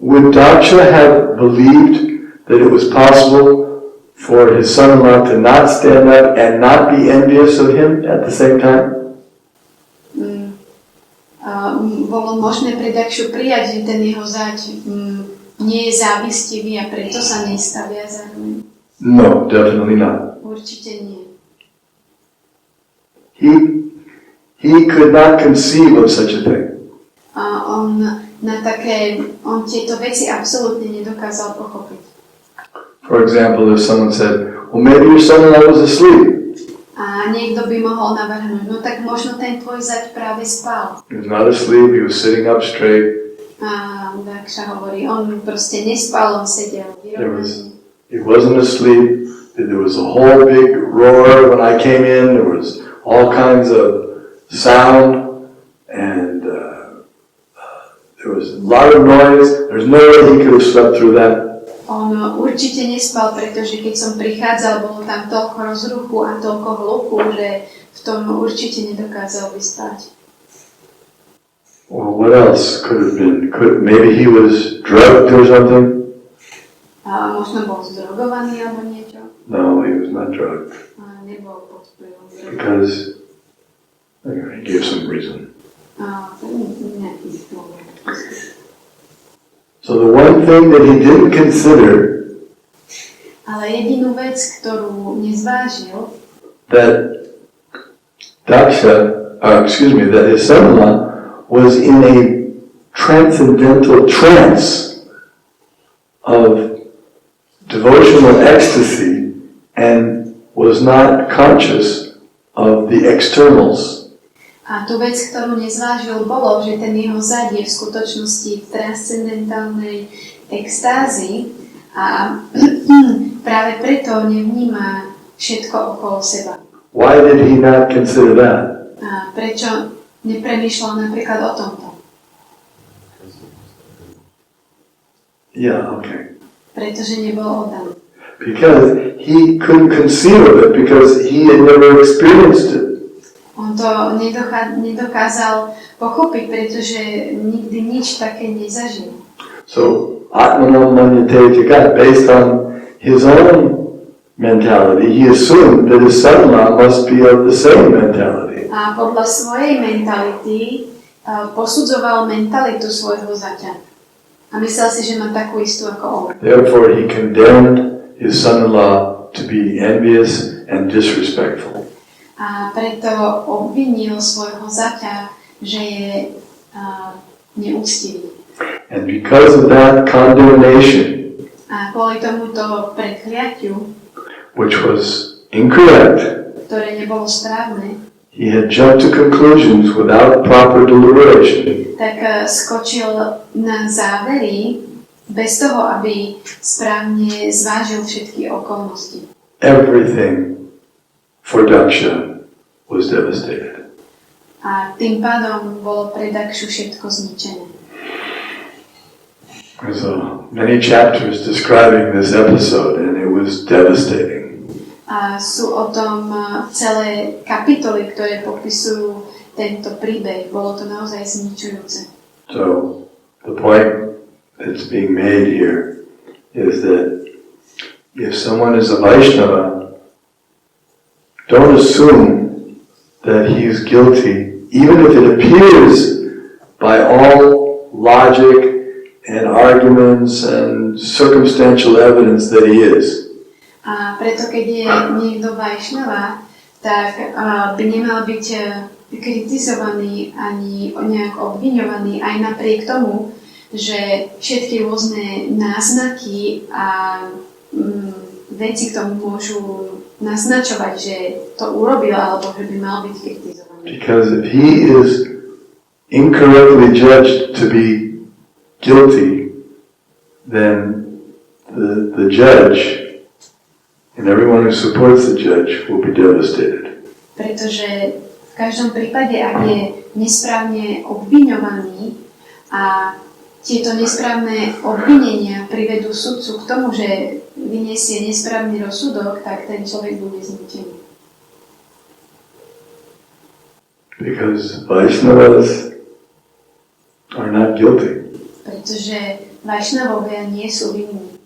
would Daksha have believed that it was possible for his son-in-law to not stand up and not be envious of him at the same time? Bolo možné pre Dakshu prijať, že ten jeho zať nie je závistivý a preto sa nestavia zároveň? No, definitely not. Určite nie. He could not conceive of such a thing. A on tieto veci absolútne nedokázal pochopiť. For example, if someone said, well, maybe your son-in-law was asleep. A niekto by mohol navrhnúť, no tak možno ten tvoj zať práve spal. He was not asleep, he was sitting up straight. A Daksha hovorí, on proste nespal, on sedel vyrovnaný. He wasn't asleep. There was a whole big roar when I came in. There was all kinds of sound, and there was a lot of noise. There's no way he could have slept through that. On určite nespal, pretože keď som prichádzal, bolo tam toľko rozruchu a toľko hluku, že v tom určite nedokázal vyspať. Well, what else could have been? Maybe he was drugged or something? A možno bol zdrogovaný alebo niečo? No, he was not drugged. A nebol pod vplyvom drogy. Because he gave some reason. Nejaký dôvod. So the one thing that he didn't consider, ale jedinú vec, ktorú nezvážil, that that his son-in-law was in a transcendental trance of devotional ecstasy and was not conscious of the externals. A tú vec, ktorú nezvážil, bolo, že ten jeho zad je v skutočnosti v transcendentálnej extázi a práve preto nevníma všetko okolo seba. Why did he not consider that? A prečo nepremýšľal napríklad o tomto? Yeah, okay. Pretože nebol oddaný. Because he couldn't conceive of it because he had never experienced it. On to nedokázal pochopiť, pretože nikdy nič také nezažil. So, Atmanam Manyate Jagat, based on his own mentality, he assumed that his son-in-law must be of the same mentality. A podľa svojej mentality posudzoval mentalitu svojho zaťa. A myslel si, že má takú istú ako on. Therefore, he condemned his son-in-law to be envious and disrespectful. A preto obvinil svojho zaťa, že je neúctivý. And because of that condemnation, A kvôli tomuto prekliatiu, which was incorrect, ktoré nebolo správne, he had jumped to conclusions without proper deliberation. tak skočil na závery bez toho, aby správne zvážil všetky okolnosti. Everything for Daksha was devastated. A tým pádom bolo pre Dakshu všetko zničené. There's many chapters describing this episode, and it was devastating. A sú o tom celé kapitoly, ktoré popisujú tento príbeh. Bolo to naozaj zničujúce. So, the point that's being made here is that if someone is a Vaishnava, don't assume that he is guilty, even if it appears by all logic and arguments and circumstantial evidence that he is. A preto, keď je niekto Vaishnava, tak by nemal byť kritizovaný ani nejak obviňovaný aj napriek tomu, že všetky rôzne náznaky a veci k tomu môžu naznačovať, že to urobil alebo že by mal byť kritizovaný. Because if he is incorrectly judged to be guilty, then the judge and everyone who supports the judge will be devastated. Pretože v každom prípade, ak je nesprávne obviňovaný a tieto nesprávne obvinenia privedú sudcu k tomu, že vyniesie nesprávny rozsudok, tak ten človek bude zničený. Because Vaishnavas are not guilty. Pretože Vaishnavovia nie sú vinní.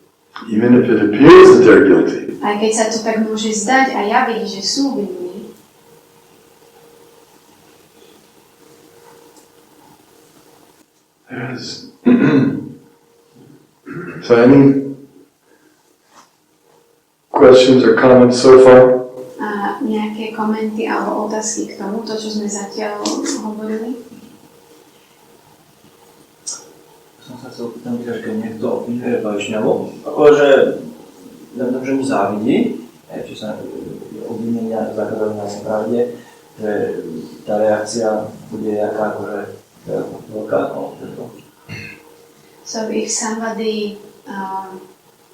Even if it appears that they're guilty. Aj keď sa to tak môže zdať a javiť, že sú vinní. Yes. So any questions or comments so far? A nejaké komenty alebo otázky k tomu, to, čo sme zatiaľ hovorili? Som sa chcel pýtať, že keď niekto obvinuje Vaishnavov, akože neviem, že mu závidí, či sa obvinenia zakladajú na nepravde, že tá reakcia bude jaká, akože veľká. So if somebody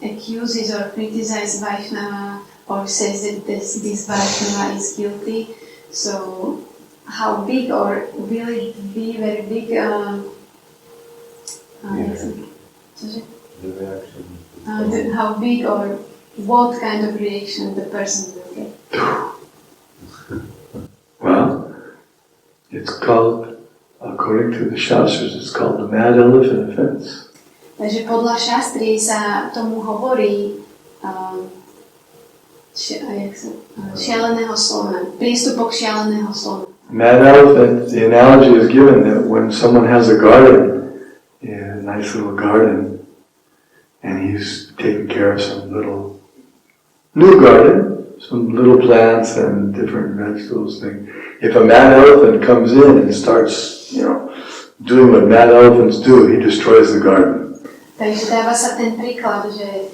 accuses or criticizes Vaishnava or says that this Vaishnava is guilty, so how big or will it be very big? How big or what kind of reaction the person will get? It's called, according to the Shastras, it's called the mad elephant offense. Takže podľa šastri sa tomu hovorí šialeného slona, prístupok šialeného slona. Mad elephant, the analogy is given that when someone has a garden, a nice little garden, and he's taking care of some little new garden, some little plants and different vegetables things. If a mad elephant comes in and starts, doing what mad elephants do, he destroys the garden. Takže dáva sa ten príklad, že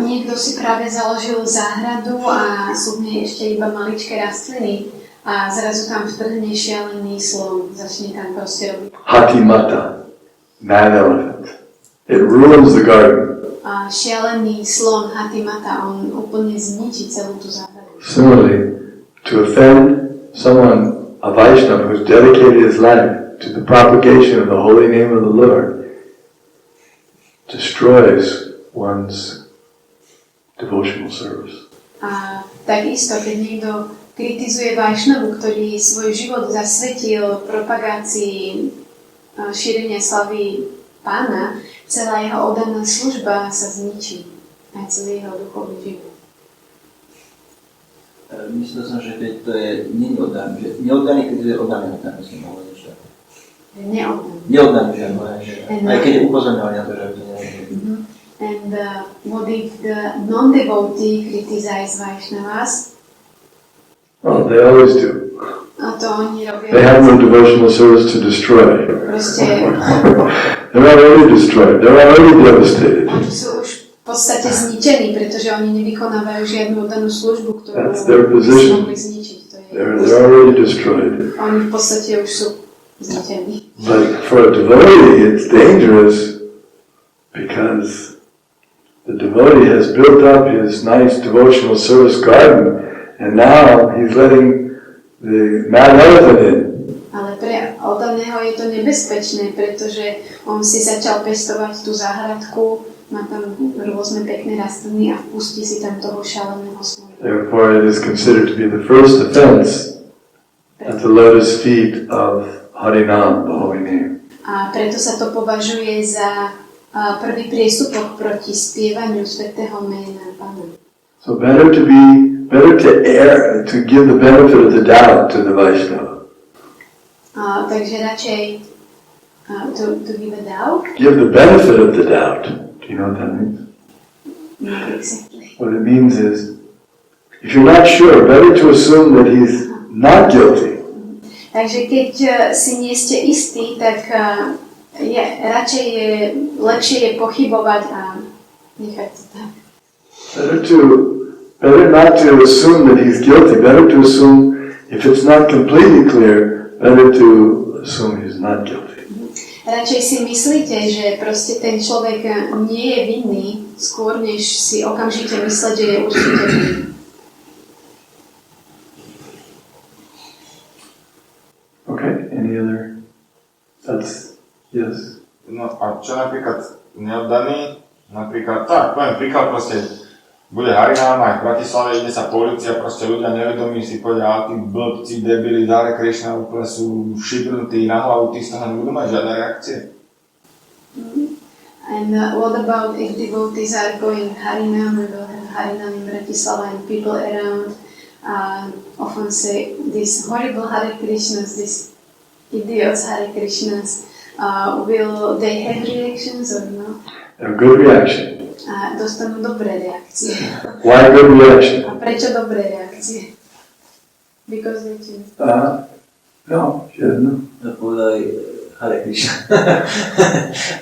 niekto si práve založil záhradu a sú v nej ešte iba maličké rastliny a zrazu tam vtrhne šialený slon, začne tam proste robiť. Hatimata, mad elephant. It ruins the garden. A šialený slon, Hatimata, on úplne zničí celú tú záhradu. Similarly, to offend someone, a Vaishnava who's dedicated his life to the propagation of the holy name of the Lord, destroys one's devotional service. A takisto, keď niekto kritizuje Vaishnavu, ktorý svoj život zasvetil propagácii šírenia slavy Pána, celá jeho oddaná služba sa zničí. Aj celý jeho duchovný život. Myslel som, že keď to je neoddaný, že neoddaný, keď je oddaný, tak myslím, hovorím, že neoddaný, že aj keď je upozorňovaný na to, že to nie je. And what if the non-devotee criticize Vaishnavas? Well, they always do. A to oni robia. They have no devotional service to destroy. Proste, They're already destroyed. They're already devastated. oni sú už v podstate zničení, pretože oni nevykonávajú žiadnu oddanú službu, ktorú That's their by position. mohli zničiť. To je They're already destroyed. oni v podstate už sú zničení. But for a devotee, it's dangerous because the devotee has built up his nice devotional service garden, and now he's letting the mad elephant in. Ale pre oddaného je to nebezpečné, pretože on si začal pestovať tú záhradku, má tam rôzne pekné rastliny a vpustí si tam toho šaleného slona. Therefore, it is considered to be the first offense at the lotus feet of Harinam, the holy name. A preto sa to považuje za prvý priestupok proti spievaniu svätého mena Pána. So better to err, to give the benefit of the doubt to the Vaishnava. Takže radšej to give a doubt. Give the benefit of the doubt. Do you know what that means? Not exactly. What it means is, if you're not sure, better to assume that he's not guilty. Takže keď si nie ste istí, tak radšej je lepšie pochybovať a nechať to tak. Better not to assume that he's guilty. Better to assume, if it's not completely clear, better to assume he's not guilty. Radšej si myslíte, že proste ten človek nie je vinný, skôr než si okamžite mysleť, že je určite vinný. Okay, any other? That's, yes. No a čo napríklad neoddaný? Napríklad, tak, poviem príklad proste, bude Harinám aj v Bratislave, ide sa polícia, proste ľudia nevedomí si povedia, a tí blbci, debili, Hare Krishna, úplne sú šibnutí na hlavu, tí z toho nebudú mať žiadne reakcie. And what about if devotees are going Harinam, we will have Harinam in Bratislava and people around often say these horrible Hare Krishnas, these idiots Hare Krishnas, will they have reactions or no? A good reaction. A dostanú dobré reakcie. Why good reaction? A prečo dobré reakcie? Because they chant. No, she doesn't know. To povedali Hare Krishna.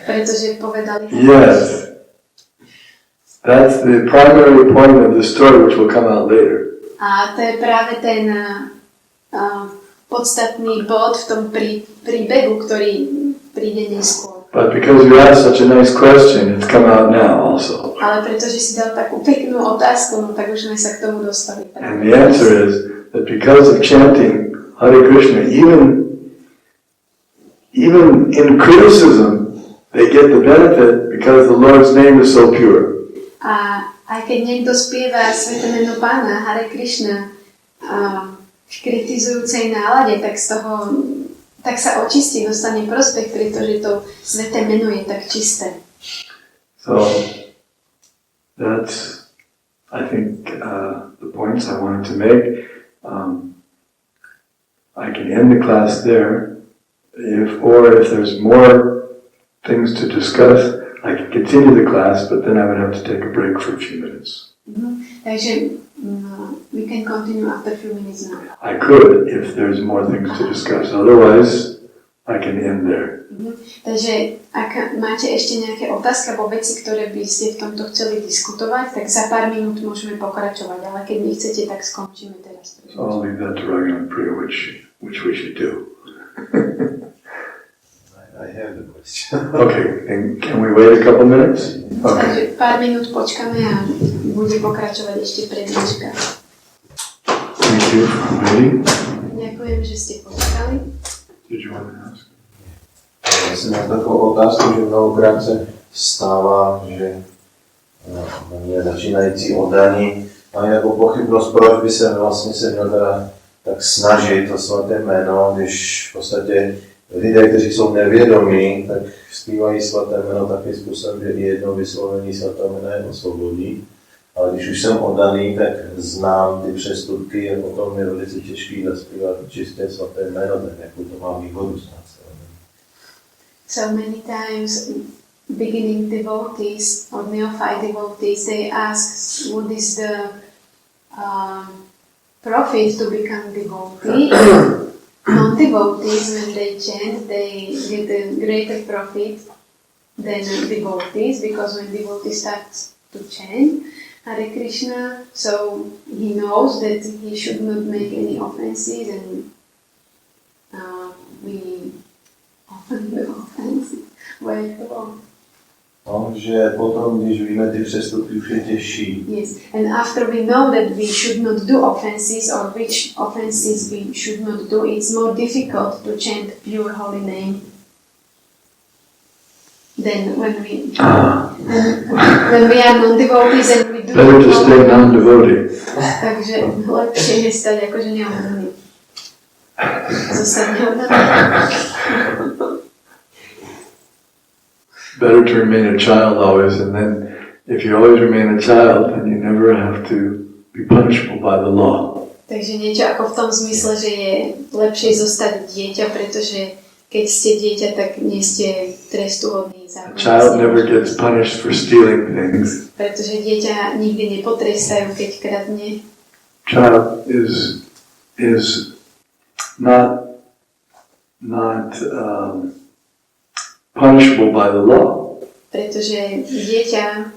Pretože povedali... Yes. That's the primary point of the story, which will come out later. A to je práve ten podstatný bod v tom príbehu, ktorý príde neskôr. But because you asked such a nice question, it's come out now also. Ale pretože si dal takú peknú otázku, no tak už sme sa k tomu dostali. And the answer is that because of chanting Hare Krishna, even in criticism, they get the benefit because the Lord's name is so pure. A aj keď niekto spieva sväté meno Pána, Hare Krishna, kritizujúcej nálade, tak z toho tak sa očistí, dostane prospech, pretože to sveté meno je tak čisté. So that's, I think, the points I wanted to make. I can end the class there. If there's more things to discuss, I can continue the class, but then I would have to take a break for a few minutes. Takže we can continue after a few minutes now. I could, if there's more things to discuss. Otherwise, I can end there. Takže ak máte ešte nejaké otázky alebo veci, ktoré by ste v tomto chceli diskutovať, tak za pár minút môžeme pokračovať, ale keď nechcete, tak skončíme teraz. So I'll leave that to Raghunath Priya, which we should do. I have the question. Okay, and can we wait a couple minutes? Okay. Takže pár minút počkáme a bude pokračovať ešte prednáška. Thank you for waiting. Ďakujem, že ste počkali. Did you want to ask? Ja som mal takú otázku, že mnohokrát sa stáva, že začínající oddaní mají nejakú pochybnosť, proč by sa vlastne sa měl teda tak snažit to svaté jméno, když v podstatě lidé, kteří jsou nevědomí, tak zpívají svaté jméno takým způsobem, že jedno vyslovení svatého jména je osvobodí. Ale když už jsem oddaný, tak znám ty přestupky a potom je velice těžký zaspívat čisté svaté jméno, tak jakou to má výhodu znát se. So many times beginning devotees or neophyte devotees, they ask what is the profit to become devotee. Non-devotees, when they chant, they get a greater profit than devotees, because when devotees start to chant Hare Krishna, so he knows that he should not make any offenses, and we often do offenses. Where to go? No, že potom, když víme ty přestupky, už je těžší. Yes, and after we know that we should not do offenses, or which offenses we should not do, it's more difficult to chant pure holy name than when we are non-devotees and we do. Better to stay non-devotee. Takže lepšie je stať akože neoddaný. Zostať neoddaný. Better to remain a child always, and then if you always remain a child, then you never have to be punishable by the law. Takže niečo ako v tom zmysle, že je lepšie zostať dieťa, pretože keď ste dieťa, tak nie ste trestuhodní A child never gets punished for stealing things. Pretože dieťa nikdy nepotrestajú, keď kradne. Child is not punishable by the law. Pretože dieťa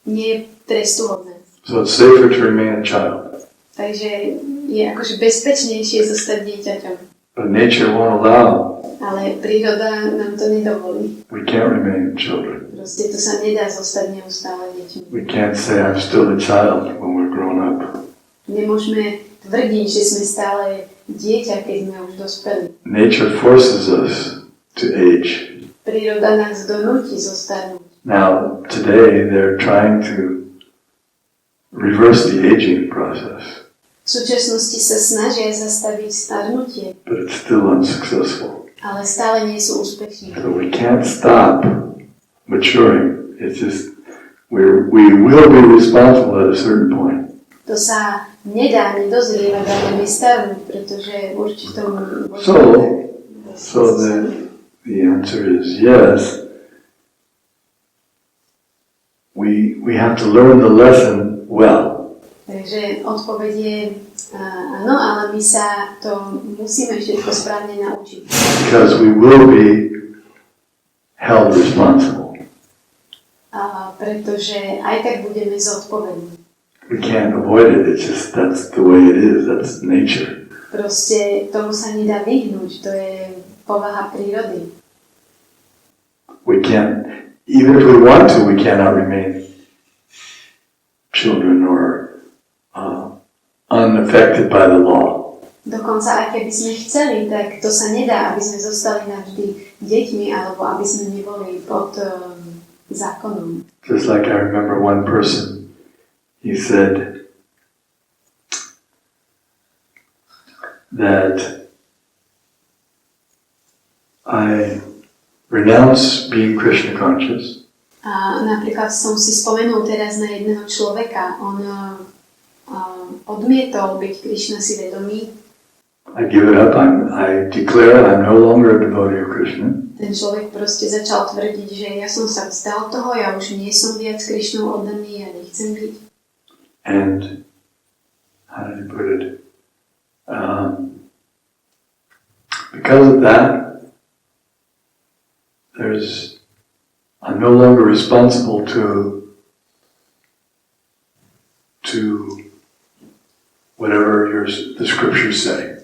nie je trestuhodné. So it's safer to remain a child. Takže je akože bezpečnejšie zostať dieťaťom. But nature won't allow. Ale príroda nám to nedovolí. We can't remain children. Proste to sa nedá zostať neustále deťmi. We can't say I'm still a child when we're grown up. Nemôžeme tvrdiť, že sme stále dieťa, keď sme už dospeli. Nature forces us to age. Príroda nás donúti zostanúť. Now, today they're trying to reverse the aging process. V súčasnosti sa snažia zastaviť starnutie, But it's still unsuccessful. ale stále nie sú úspešní. So we can't stop maturing. It's just we will be responsible at a certain point. To sa nedá nedozrievať, ale nestarnúť, pretože v určitom So the answer is yes. We have to learn the lesson well. Takže odpoveď je áno, ale my sa to musíme všetko správne naučiť. Because we will be held responsible. Pretože aj tak budeme zodpovední. We can't avoid it. It's just that's the way it is. That's nature. Proste tomu sa nedá vyhnúť. To je povaha prírody. We can't, even if we want to, we cannot remain children or unaffected by the law. Dokonca aj keby sme chceli, tak to sa nedá, aby sme zostali navždy deťmi, alebo aby sme neboli pod zákonom. Just like I remember one person, he said, that I renounce being Krishna conscious. A napríklad som si spomenul teraz na jedného človeka, on odmietol byť Krishna si vedomý. I give it up, I declare I'm no longer a devotee of Krishna. Ten človek proste začal tvrdiť, že ja som sa vzdal toho, ja už nie som viac Krishnou oddaný, ja nechcem byť. And how did he put it? Because of that, I'm no longer responsible to whatever the scriptures say.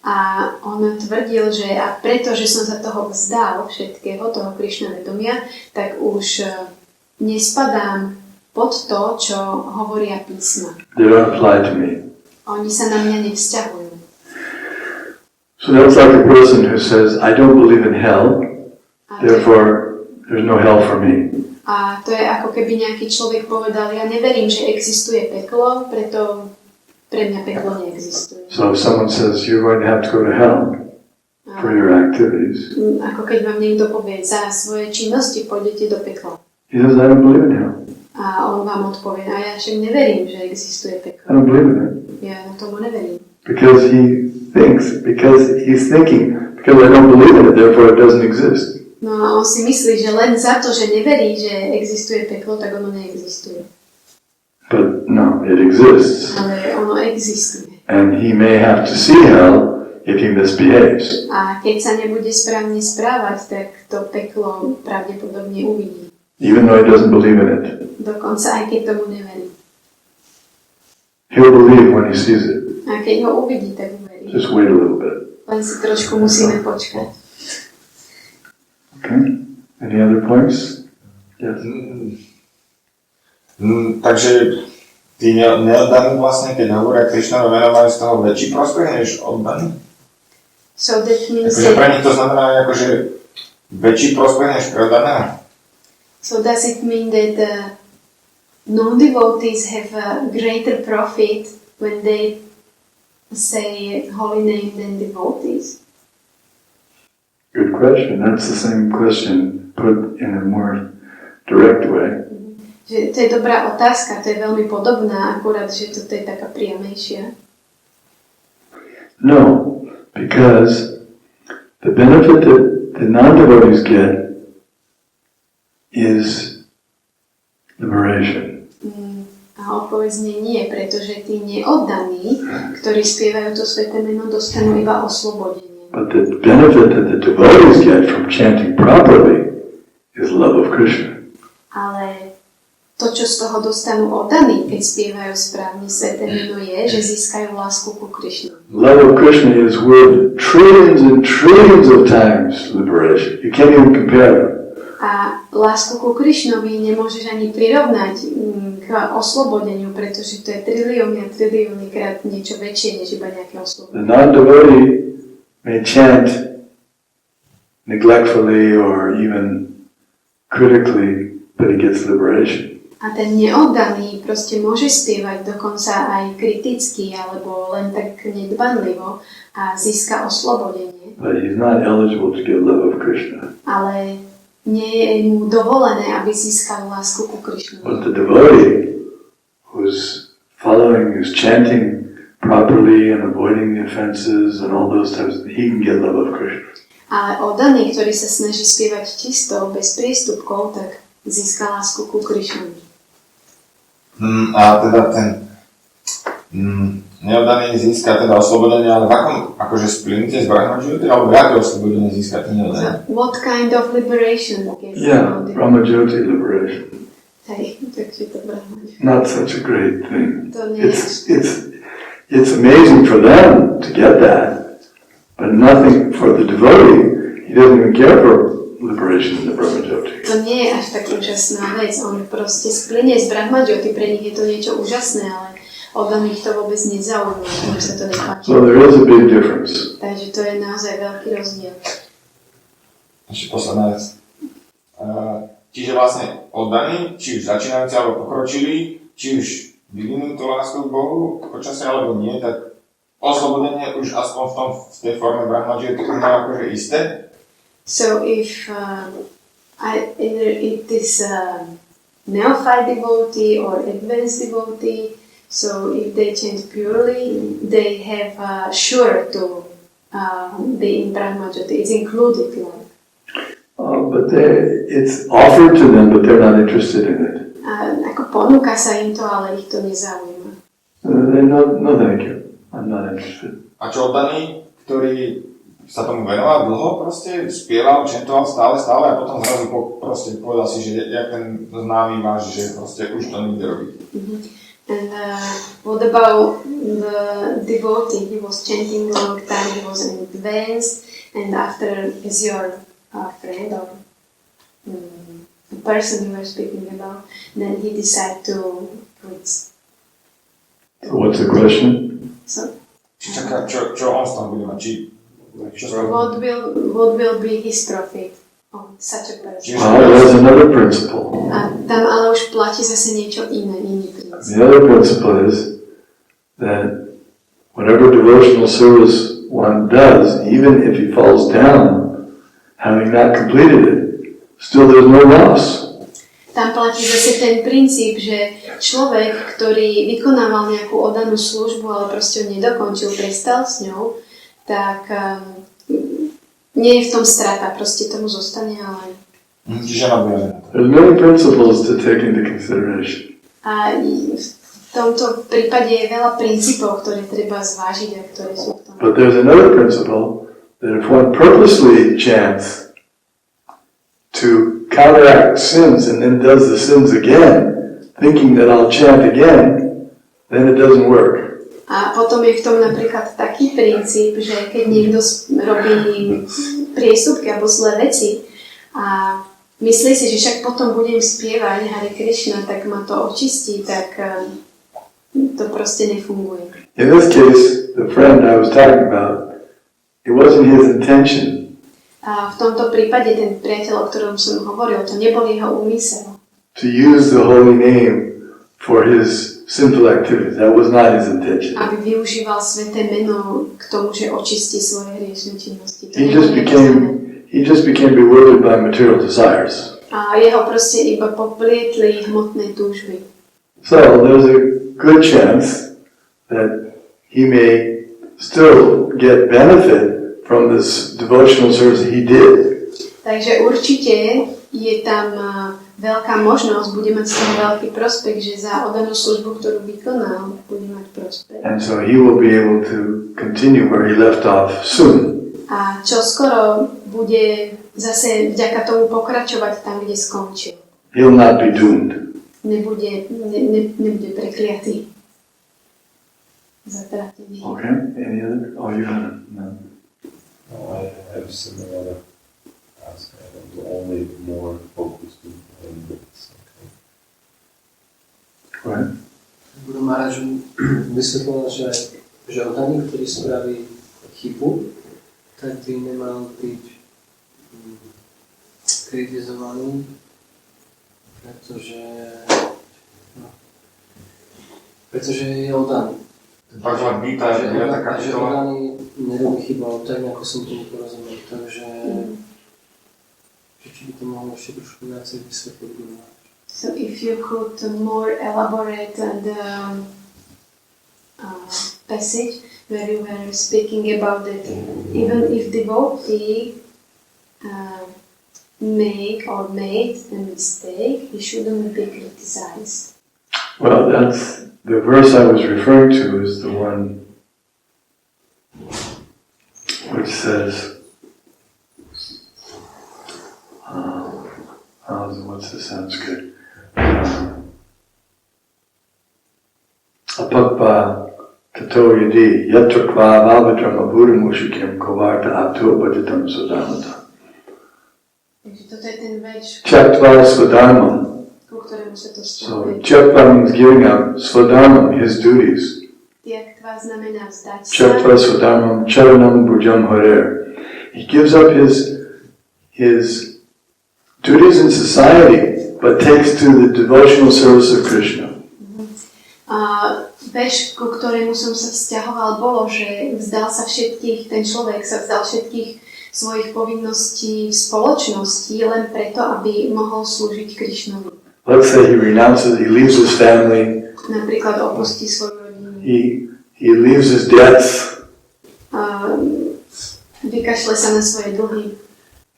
A on tvrdil, že a preto, že som sa toho vzdal, všetkého, toho Krishna vedomia, tak už nespadám pod to, čo hovoria písma. They don't apply to me. Oni sa na mňa nevzťahujú. So that's like a person who says, I don't believe in hell, therefore there's no hell for me. A to je ako keby nejaký človek povedal, ja neverím, že existuje peklo, preto pre mňa peklo neexistuje. So if someone says, you're going to have to go to hell for your activities. Ako keď vám niekto povie, za svoje činnosti pôjdete do pekla. He says, I don't believe in hell. A on vám odpovie, a ja však neverím, že existuje I peklo. don't believe in it. Ja na tomu neverím. Because he's thinking, because I don't believe in it, therefore it doesn't exist. No a on si myslí, že len za to, že neverí, že existuje peklo, tak ono neexistuje. But no, it exists. Ale ono existuje. And he may have to see hell if he misbehaves. A keď sa nebude správne správať, tak to peklo pravdepodobne uvidí. Even though he doesn't believe in it. Dokonca aj keď tomu neverí. He'll believe when he sees it. A keď ho uvidí, tak uverí. Just wait a little bit. Len si trošku musíme počkať. Okay? Any other points? Yes. Takže tí neoddaní vlastne, keď hovoria Krishna, majú z toho väčší prospech než oddaní? So that means Akože pre nich to znamená akože väčší prospech než pre oddaného? So does it mean that non-devotees have a greater profit when they say holy name than devotees? Good question. That's the same question put in a more direct way. Že to je dobrá otázka, to je veľmi podobná, akurát, že toto je taká priamejšia. No, because the benefit that the non-devotees get is liberation. A odpoveď znie nie, pretože tí neoddaní, ktorí spievajú to sväté meno, dostanú iba oslobodenie. But the benefit that the devotees get from chanting properly is love of Krishna. Ale to, čo z toho dostanú oddaní, keď spievajú správne sväté meno, je, že získajú lásku ku Krishnu. Love of Krishna is worth trillions and trillions of times liberation. You can't even compare them. A lásku ku Krishnovi nemôžeš ani prirovnať k oslobodeniu, pretože to je trilióny a trilióny krát niečo väčšie, než iba nejaké oslobodenie. The non-devotee may chant neglectfully or even critically, but he gets liberation. A ten neoddaný proste môže spievať dokonca aj kriticky alebo len tak nedbanlivo a získa oslobodenie. But he's not eligible to get love of Krishna. Ale nie je mu dovolené, aby získal lásku ku Krishnovi. But the devotee who's following, who's chanting properly and avoiding the offenses and all those types of things, he can get love of Krishna. Ale oddaný, ktorý sa snaží spievať čisto, bez priestupkov, tak získa lásku ku Krishnovi. A teda ten neoddaný získa teda oslobodenie, ale v akom akože splinte z Brahmajyoti, alebo aké oslobodenie získa ten neoddaný? So, what kind of liberation? Yeah, Brahmajyoti liberation. Hej, takže to Brahmajyoti. Not such a great thing. To nie It's amazing for them to get that, but nothing for the devotee. He doesn't even care for liberation in the Brahmajyoti. To nie je až tak úžasná vec. On proste splynie z Brahmajyoti, pre nich je to niečo úžasné, ale oddaných to vôbec nezaujíma, že sa to nepáči. So there is a big difference. Takže to je naozaj veľký rozdiel. Ešte posledná vec. Čiže vlastne oddaní, či už začínajúci alebo pokročili, či už vyvinú tú lásku k Bohu počasie alebo nie, tak oslobodenie už aspoň v tej forme brahmadžioty už má akože isté? So if either it is a neophyte devotee or advanced devotee, so if they chant purely, they have sure to be in brahmajyoti. It's included, like. But it's offered to them, but they're not interested in it. Ako ponúka sa im to, ale ich to nezaujíma. No, thank you. I'm not interested. A čo oddaný, ktorý sa tomu venoval dlho, proste spieval, čentoval stále a potom zrazu proste povedal si, že jak ten známy váš, že proste už to nebude robiť. And what about the devotee? He was chanting a long time, he was an advanced, and after is your friend or the person you were speaking about, then he decided to quit. So what's the question? So, Čo on z toho bude mať? what will be his profit on such a person? There's another principle. A tam ale už platí zase niečo iné, iný princíp. The other principle is that whatever devotional service one does, even if he falls down, having not completed it, still there's no loss. Tam platí zase ten princíp, že človek, ktorý vykonával nejakú oddanú službu, ale proste ju nedokončil, prestal s ňou, tak nie je v tom strata, proste tomu zostane, ale... There's many principles to take into consideration. A v tomto prípade je veľa princípov, ktoré treba zvážiť a ktoré sú v tom. But there's another principle that if one purposely chants to counteract sins and then does the sins again, thinking that I'll chant again, then it doesn't work. A potom je v tom napríklad taký princíp, že keď niekto robí priestupky alebo zlé veci a myslí si, že však potom budem spievať Hare Krishna, tak ma to očistí, tak to proste nefunguje. In this case, the friend I was talking about, it wasn't his intention. A v tomto prípade ten priateľ, o ktorom som hovoril, to nebol jeho úmysel. To use the holy name for his sinful activities. That was not his intention. Aby využíval sväté meno k tomu, že očistí svoje hriešne činnosti. He just became bewildered by material desires. A jeho proste iba poplietli hmotné túžby. So there's a good chance that he may still get benefit from this devotional service he did. Takže určite je tam veľká možnosť, bude mať z toho veľký prospekt, že za oddanú službu, ktorú vykonal, bude mať prospekt. And so he will be able to continue where he left off soon. A čo skoro bude zase vďaka tomu pokračovať tam, kde skončil. He'll not be doomed. Nebude prekliatý. Zatratený. Okay, any other? Oh, you have it. No. I have similar ask. I want to only more focused on this. Right. Budu Maharaj vysvetľoval, že oddaný, ktorý spraví chybu, tak by nemal byť kritizovaný, pretože je oddaný. Bhagavad Gita je taká že oddaný nerobí chyba, tak ako som tomu porozumel. Takže či by to mohlo ešte trošku viacej vysvetliť. So if you could more elaborate the passage where you were speaking about that, even if devotee made a mistake, he shouldn't be criticized. Well, that's the verse I was referring to is the one which says, what's the Sanskrit? Apakpa tato yadi yatra kva avatam abhuram ushikim kovarta apto bhajatam sudhamata. Takže toto je ten verš, Chaktva swadharmam. ku ktorému sa to So spomína. chaktva means giving up swadharmam, his duties. Tyaktva znamená vzdať sa. Chaktva swadharmam charanam bhujam hare. He gives up his duties in society, but takes to the devotional service of Krishna. Verš, ku ktorému som sa vzťahoval, bolo, že ten človek sa vzdal všetkých svojich povinností v spoločnosti len preto, aby mohol slúžiť Krishnovi. Let's say he renounces, he leaves his family. Napríklad opustí svoju rodinu. He leaves his debts. Vykašle sa na svoje dlhy.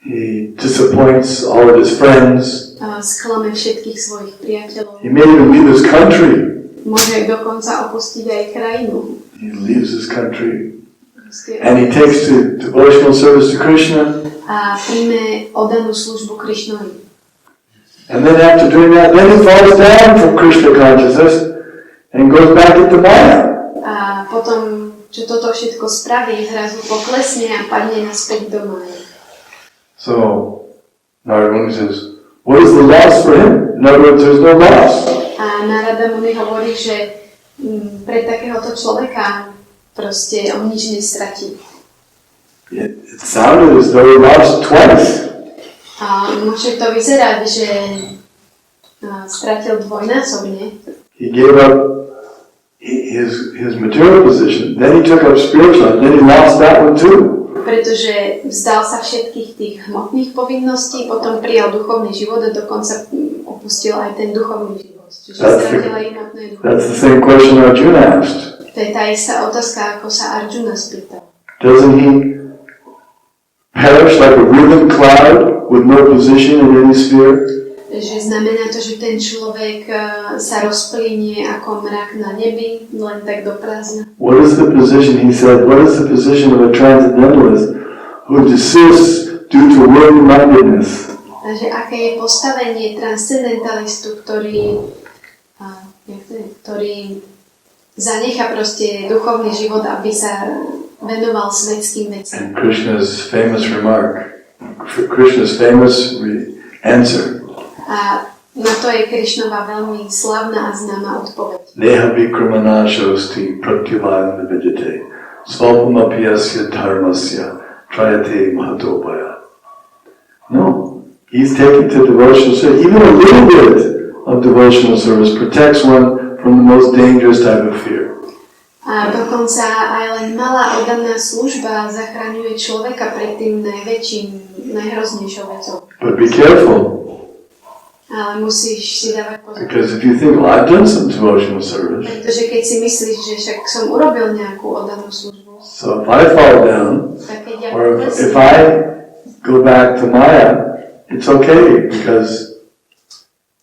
He disappoints all of his friends. Sklame všetkých svojich priateľov. He may even leave his country. Môže dokonca opustiť aj krajinu. He leaves his country. And he takes to devotional service to Krishna. A príjme oddanú službu Krishnovi. And then after doing that, then he falls down from Krishna consciousness and goes back into Maya. A potom, čo toto všetko spraví, zrazu poklesne a padne naspäť do Maje. So, Narada Muni says, what is the loss for him? In other words, there's no loss. A Narada Muni hovorí, že pre takéhoto človeka proste on nič nestratí. It sounded as though he lost twice. A môže to vyzerať, že stratil dvojnásobne. He gave up his material position, then he took up spiritual, and then he lost that one too. Pretože vzdal sa všetkých tých hmotných povinností, potom prijal duchovný život a dokonca opustil aj ten duchovný život. Čiže stratil aj hmotné duchovné. That's the same question Arjuna asked. To je tá istá otázka, ako sa Arjuna spýtal. Doesn't he perish like a riven cloud with no position in any sphere? Že znamená to, že ten človek sa rozplynie ako mrak na nebi, len tak do prázdna. What is the position, he said, what is the position of a transcendentalist who desists due to worldly-mindedness? Takže aké je postavenie transcendentalistu, ktorý zanecha proste duchovný život, aby sa venoval svetským veciam. And Krishna's famous remark, Krishna's famous answer. A na to je Krishnova veľmi slavná a známa odpoveď. Neha vikramana shosti pratyuvayana vidyate svapamapiyasya dharmasya trayate mahatopaya. No, he's taken to devotional service. Even a little bit of devotional service protects one from the most dangerous type of fear. A dokonca aj len malá oddaná služba zachraňuje človeka pred tým najhroznejšou vecou. But be careful. Ale musíš si dávať pozor. Because if you think, well, I've done some devotional service. Pretože keď si myslíš, že však som urobil nejakú oddanú službu. So if I fall down, or if I go back to Maya, it's okay because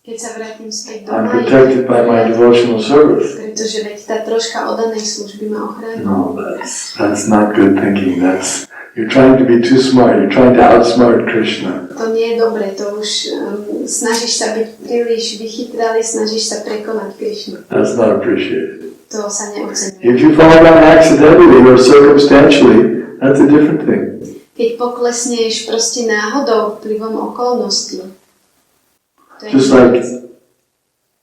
keď sa vrátim späť do I'm Maji, protected by my devotional service. pretože veď tá troška oddanej služby ma ochrání. No, that's not good thinking. You're trying to be too smart. You're trying to outsmart Krishna. To nie je dobré, to už snažíš sa byť príliš vychytralý, snažíš sa prekonať Krishnu. That's not appreciated. To sa neocenuje. If you fall down accidentally or circumstantially, that's a different thing. Keď poklesneš proste náhodou, vplyvom okolností. Just like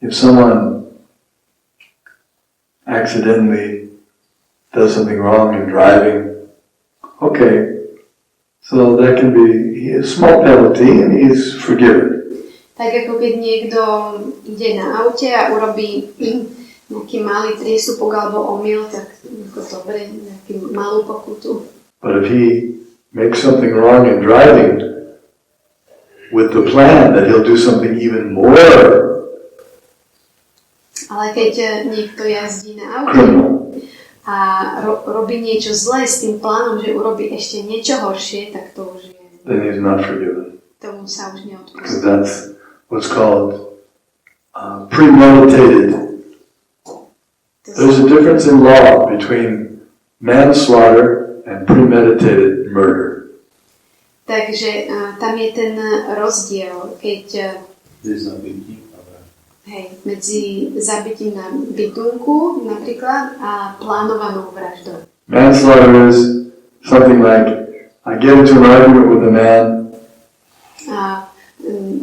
if someone accidentally does something wrong in driving, okay, so that can be a small penalty and he's forgiven. Tak ako keď niekto ide na aute a urobí nejaký malý priestupok alebo omyl, tak ako dobre, nejakú malú pokutu. But if he makes something wrong in driving with the plan that he'll do something even more ale keď niekto jazdí na aute criminal, a robí niečo zlé s tým plánom, že urobí ešte niečo horšie, tak to už je. then he's not forgiven. Tomu sa už neodpustí. Because that's what's called premeditated. There's a difference in law between manslaughter and premeditated murder. Takže tam je ten rozdiel, keď medzi zabitím na bytunku napríklad a plánovanou vraždou. Manslaughter is something like I get into an argument with a man. A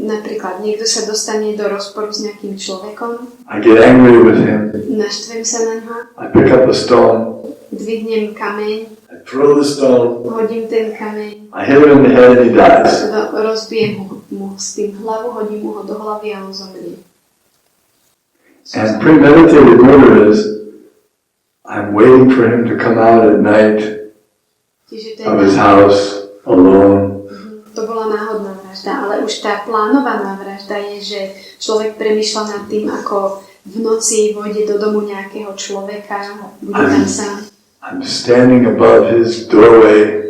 napríklad niekto sa dostane do rozporu s nejakým človekom. I get angry with him. Naštvem sa na ňo. I pick up a stone. Dvihnem kameň. I throw the stone. Hodím ten kameň. I hit him in the head and he dies. Rozbijem mu s tým hlavu, hodím mu ho do hlavy a on zomrie. And premeditated murder is I'm waiting for him to come out at night of his house alone. To bola náhodná vražda, ale už tá plánovaná vražda je, že človek premýšľa nad tým, ako v noci vojde do domu nejakého človeka, bude tam sám. I'm standing above his doorway.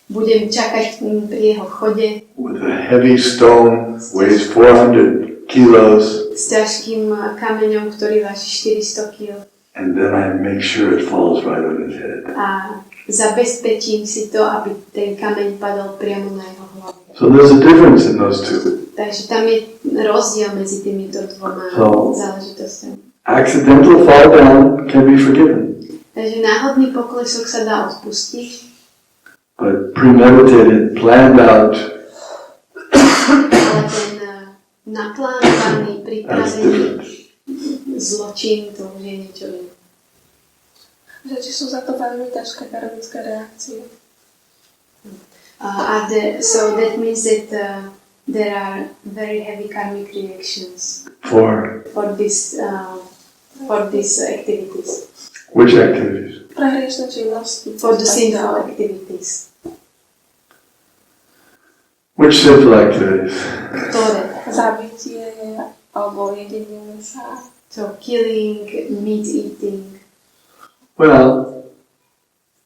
Budem čakať pri jeho vchode. With a heavy stone, weighs 400 kilos. S ťažkým kameňom, ktorý váži 400 kg. And then I make sure it falls right on his head. A zabezpečím si to, aby ten kameň padol priamo na jeho hlavu. So there's a difference in those two. Takže tam je rozdiel medzi týmito dvoma záležitosťami. Accidental fall down can be forgiven. Takže náhodný poklesok sa dá odpustiť. But premeditated, planned out, ale ten naplánovaný, pripravený zločin, to už je niečo iné. Že či sú za to veľmi ťažké karmické reakcie. So that means that there are very heavy karmic reactions for these activities. which activities? Pre hriešne činnosti. For the sinful activities. Which sinful activities? Ktoré? Zabitie alebo jedenie mesa. So killing, meat eating. Well,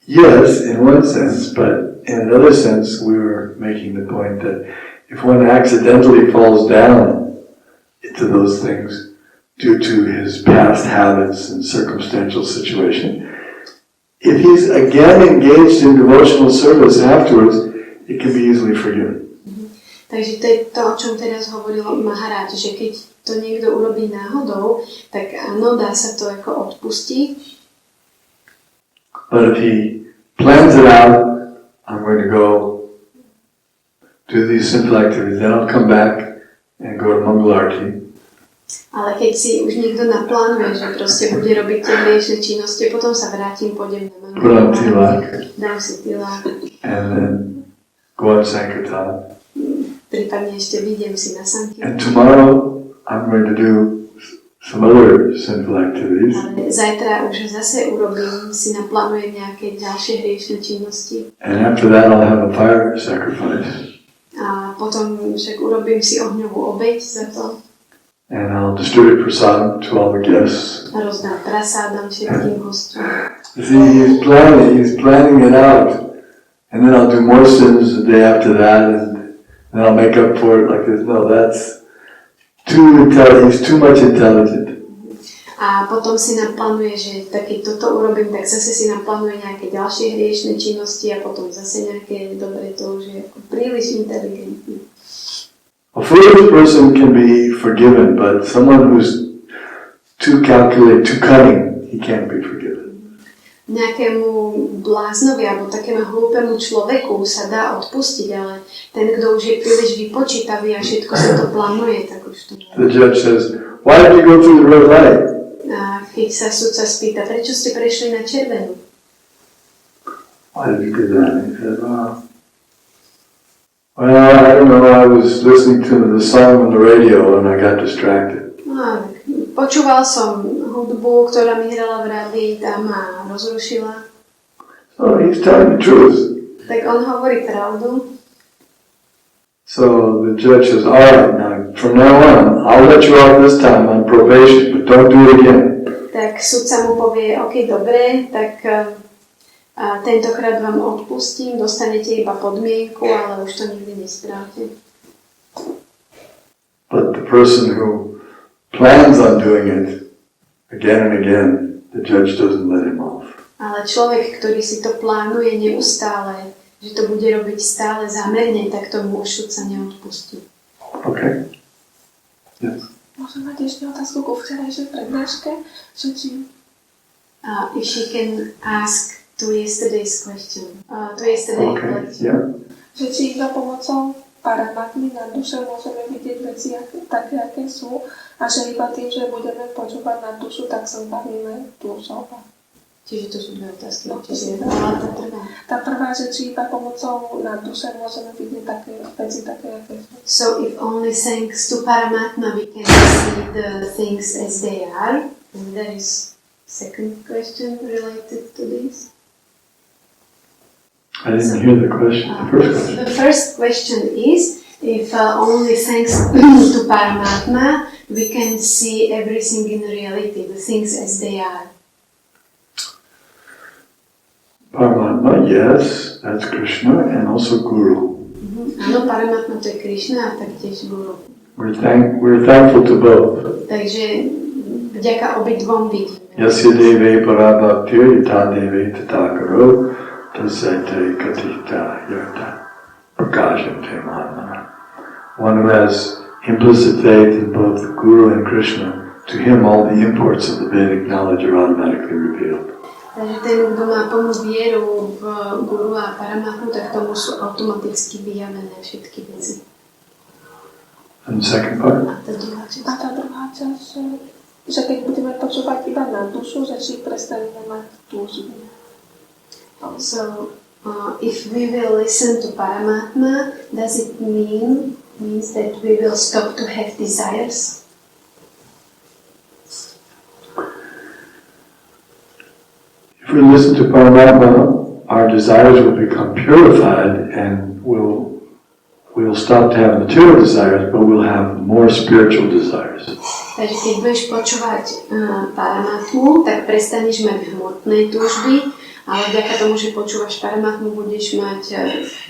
yes, in one sense, but in another sense, we were making the point that if one accidentally falls down into those things due to his past habits and circumstantial situation, if he's again engaged in devotional service afterwards, it can be easily forgiven. Takže to je to, o čom teraz hovoril Maharaj, že keď to niekto urobí náhodou, tak áno, dá sa to ako odpustiť. But if he plans it out, I'm going to go do these simple activities, then I'll come back and go to Mangalarti. Ale keď si už niekto naplánuje, že proste bude robiť tie hriešne činnosti, potom sa vrátim, pôjdem na Mangalarti, dám si tilák. And then go on Sankirtan. Prípadne ešte vidiem si na And Sankirtan. tomorrow I'm going to do some other sinful activities. Ale zajtra už zase urobím, si naplánujem nejaké ďalšie hriešne činnosti. And after that I'll have a fire sacrifice. A potom však urobím si ohňovú obeť za to. And I'll distribute prasadam to all the guests. A rozdám prasádam všetkým hostom. See, he's planning it out. And then I'll do more sins the day after that, and then I'll make up for it like this. No, that's too intelligent. He's too much intelligent. A potom si naplánuje, že tak keď toto urobím, tak zase si naplánuje nejaké ďalšie hriešne činnosti a potom zase nejaké dobre, to už je príliš inteligentný. A foolish person can be forgiven, but someone who's too calculated, too cunning, he can't be forgiven. Nejakému bláznovi alebo takému hlúpemu človeku sa dá odpustiť, ale ten, kto už je príliš vypočítavý a všetko sa to plánuje, tak už to nie. The judge says, "Why did you go through the red light?" A keď sa sudca spýta, prečo ste prešli na červenú? Why did you do that? And he said, well, I don't know, I was listening to the song on the radio and I got distracted. No, počúval som hudbu, ktorá mi hrala v rádii, tam ma rozrušila. So he's telling the truth. Tak on hovorí pravdu. So the judge says, all right, now from now on, I'll let you out this time on probation, but don't do it again. Tak sudca mu povie, ok, dobre, tak tentokrát vám odpustím, dostanete iba podmienku, ale už to nikdy nesprávte. But the person who plans on doing it again and again, the judge doesn't let him off. Ale človek, ktorý si to plánuje neustále, že to bude robiť stále zámerne, tak tomu už sudca neodpustí. Okay. Yes. Môžem mať ešte otázku ku včerajšej prednáške, že či... If she can ask to yesterday's question. To yesterday's lecture. Yeah. Že či iba pomocou paramatmy na duše môžeme vidieť veci také, aké sú, a že iba tým, že budeme počúvať na dušu, tak sa zbavíme dušou. Čiže to sú dve otázky. No, Čiže tá prvá, že či iba pomocou na duše môžeme vidieť také veci, také, aké sú. So if only thanks to Paramatma we can see the things as they are, and that is second question related to this? I didn't hear the question. The first question. The first question is, if only thanks to Paramatma we can see everything in reality, the things as they are. Paramatma, yes, that's Krishna, and also Guru. Áno, Paramatma to je Krishna a taktiež Guru. We're thankful to both. Takže vďaka obidvom vidíme. Yasya deve parabhaktir yata deve tathakaro tasate katita yata prakashante mahatmana. One who has implicit faith in both the Guru and Krishna, to him all the imports of the Vedic knowledge are automatically revealed. Takže ten, kto má plnú vieru v Guru a Paramatmu, tak tomu sú automaticky vyjavené všetky veci. And the second part? A tá druhá časť. A tá druhá časť, že keď budeme počúvať iba na dušu, že si prestaneme mať túžby. So, if we will listen to Paramatma, does it means that we will stop to have desires? If we listen to Paramatma, our desires will become purified and we'll stop to have material desires, but we'll have more spiritual desires. Takže keď budeš počúvať Paramatmu, tak prestaneš mať hmotné túžby, ale vďaka tomu, že počúvaš Paramatmu, budeš mať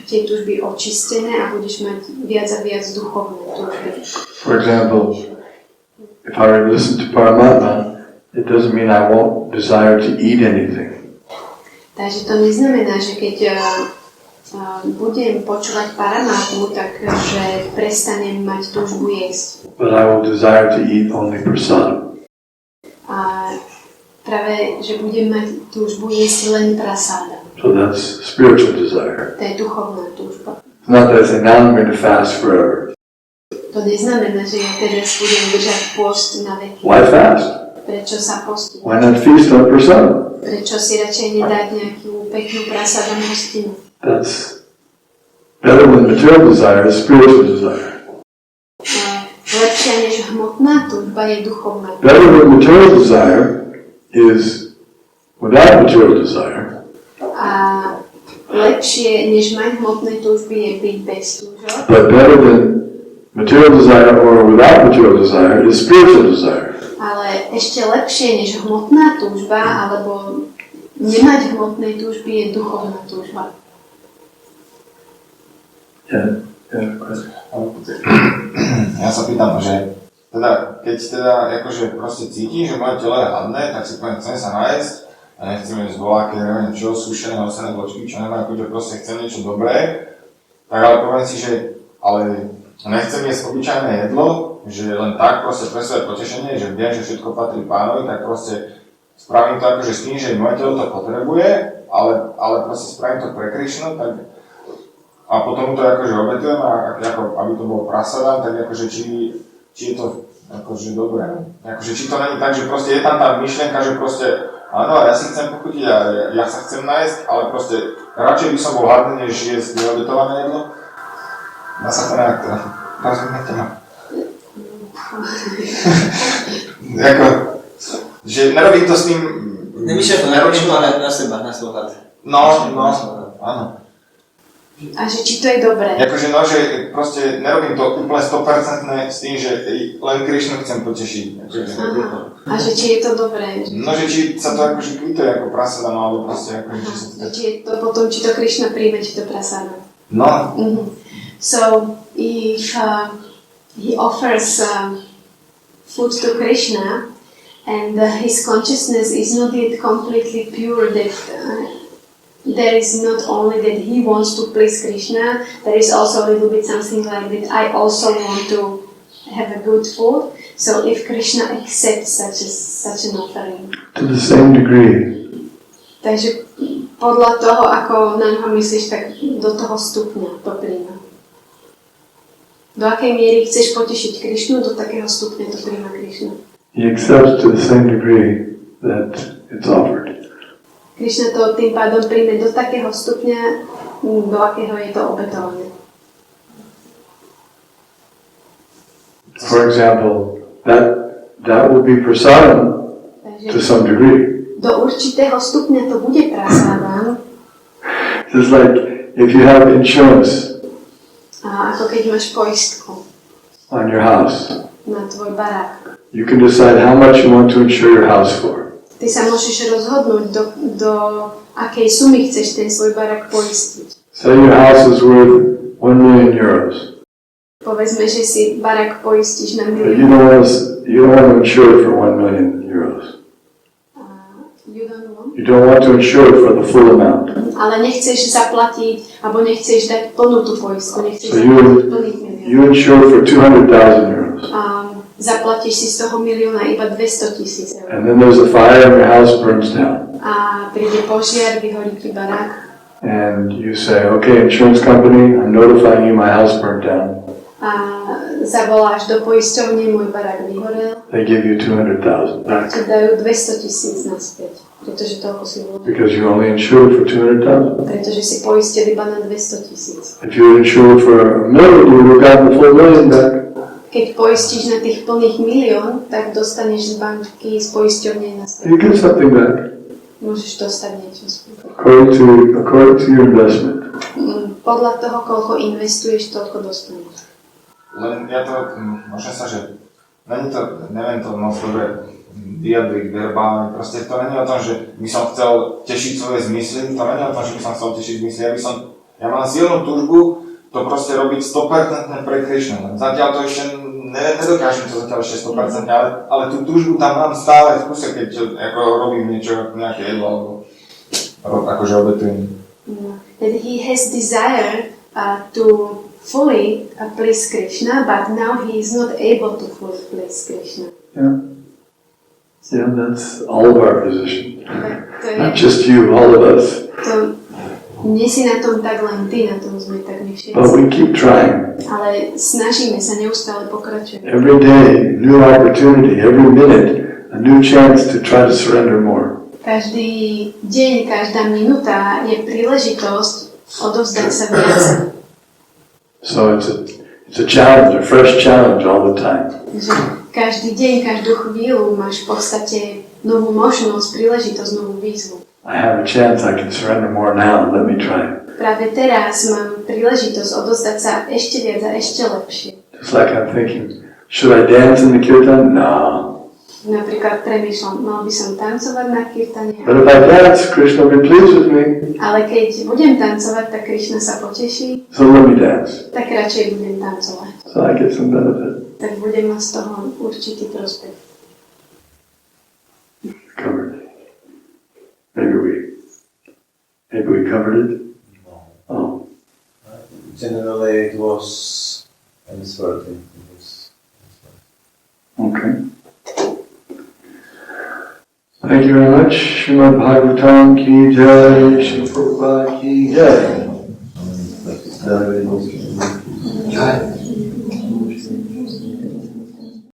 tie túžby očistené a budeš mať viac a viac duchovné túžby. For example, if I listen to Paramatma, it doesn't mean I won't desire to eat anything. Takže to neznamená, že keď budem počúvať Paramatmu, takže prestanem mať túžbu jesť. But I will desire to eat only prasadam. A práve, že budem mať túžbu jesť len prasáda. So that's spiritual desire. To je duchovná túžba. It's not that I say, now I'm going to fast forever. To neznamená, že ja teraz budem držať pôst na veky. Why fast? Prečo sa postiť? Why not feast on prasadam? Prečo si radšej nedať nejakú peknú prasadam hostinu? That's better than material desire, is spiritual desire. Lepšia než hmotná túžba je duchovná. Better than material desire is without material desire. A lepšie než mať hmotné túžby je byť bez túžob. But better than material desire or without material desire is spiritual desire. Ale ešte lepšie než hmotná túžba alebo nemať hmotné túžby je duchovná túžba. Ja sa pýtam, že teda, keď teda akože proste cítim, že moje telo je hladné, tak si poviem, chcem sa nájsť a nechcem jesť voláky, neviem čo, sušené, nosené vločky, čo nemajú chuť, že proste chcem niečo dobré, tak ale poviem si, že ale nechcem jesť obyčajné jedlo, že len tak proste pre svoje potešenie, že viem, že všetko patrí Pánovi, tak proste spravím to akože s tým, že moje telo to potrebuje, ale proste spravím to pre Krishnu, tak a potom to akože obetujem a ako, aby to bolo prasadám, tak akože či je to akože dobré. Akože či to není tak, že proste je tam tá myšlienka, že proste áno, ja si chcem pochutiť a ja sa chcem nájsť, ale proste radšej by som bol hladný, než jesť neobetované jedlo. Dá sa to nejak teda. Rozumiete ma? Jako, že nerobím to s tým... Nemyšľam to na Krishnu, ale na seba, na svoj hlad. No, áno. A že či to je dobré. Akože no, že proste nerobím to úplne 100% s tým, že len Krishnu chcem potešiť. A že či je to dobré. No, že či sa to akože kvituje ako prasada, no alebo proste akože, či sa to... Či je to potom, či to Krishna príjme, či to prasáda. No. So, if he offers food to Krishna and his consciousness is not yet completely pure, that there is not only that he wants to please Krishna, there is also a little bit something like that I also want to have a good food. So if Krishna accepts such an offering. To the same degree. Takže podľa toho, ako na ňo myslíš, tak do toho stupňa to príjma. Do akej miery chceš potešiť Krishnu, do takého stupňa to príjma Krishna. He accepts to the same degree that it's offered. Krishna to tým pádom príjme do takého stupňa, do akého je to obetované. For example, that will be prasadam. Takže to some degree. Do určitého stupňa to bude prasadám. It's like if you have insurance A ako keď máš poistku on your house, na tvoj barák. you can decide how much you want to insure your house for. Ty sa môžeš rozhodnúť, do akej sumy chceš ten svoj barák poistiť. Say your house is worth 1 million euros. Povedzme, že si barák poistíš na But milión. you don't want to insure it for 1 million euros. You don't want to insure it for the full amount. Ale nechceš zaplatiť, alebo nechceš dať plnú tú poistku, nechceš So zaplatiť plný milión. you insure it for 200,000 euros. Zaplatíš si z toho milióna iba 200,000 eur. And then there's a fire and your house burns down. A príde požiar, vyhorí ti barák. And you say, okay, insurance company, I'm notifying you my house burnt down. A zavoláš do poisťovne, môj barák vyhorel. They give you 200,000 back. Ti dajú 200,000 naspäť, pretože toľko si bol. Because you only insured for 200,000. Pretože si poistil iba na 200,000. If you would insure for 1 million, you would have gotten the full million back. Keď poistíš na tých plných milión, tak dostaneš z banky, z poisťovne naspäť. You get something back. Môžeš dostať niečo späť. According to your investment. Podľa toho, koľko investuješ, toľko dostaneš. Len ja to, možno sa, že neviem to moc dobre vyjadriť verbálne, proste to není o tom, že by som chcel tešiť svoje zmysly, to není o tom, že by som chcel tešiť zmysly, ja mám silnú túžbu to proste robiť 100% pre Krishnu. Zatiaľ to ešte nedokážem to zatiaľ ešte 100%, ale tú túžbu tam mám stále v kuse, keď ako robím niečo, nejaké jedlo, alebo akože obetujem. That he has desire to fully please Krishna, but now he is not able to fully please Krishna. Yeah, that's all of our position. Not To just you, all of us. nie si na tom tak len ty, na tom sme tak my všetci. But we keep trying. Ale snažíme sa neustále pokračovať. Every day, new opportunity. Every minute, a new chance to try to surrender more. Každý deň, každá minúta je príležitosť odovzdať sa viac. So it's a challenge, a fresh challenge all the time. Že každý deň, každú chvíľu máš v podstate novú možnosť, príležitosť, novú výzvu. I have a chance, I can surrender more now, let me try. Práve teraz mám príležitosť odozdať sa ešte viac a ešte lepšie. Just like I'm thinking, should I dance in the kirtan? No. Napríklad premýšľam, mal by som tancovať na kirtane, But if I dance, Krishna will be pleased with me. ale keď budem tancovať, tak Krishna sa poteší, So let me dance. tak radšej budem tancovať. So I get some benefit. Tak budem mať z toho určitý prospech. Covered. Maybe we covered it? No. Oh. Generally it was answered. Okay. Thank you very much. Srimad Bhagavatam ki jai, Srila Prabhupada ki jai. Danavir.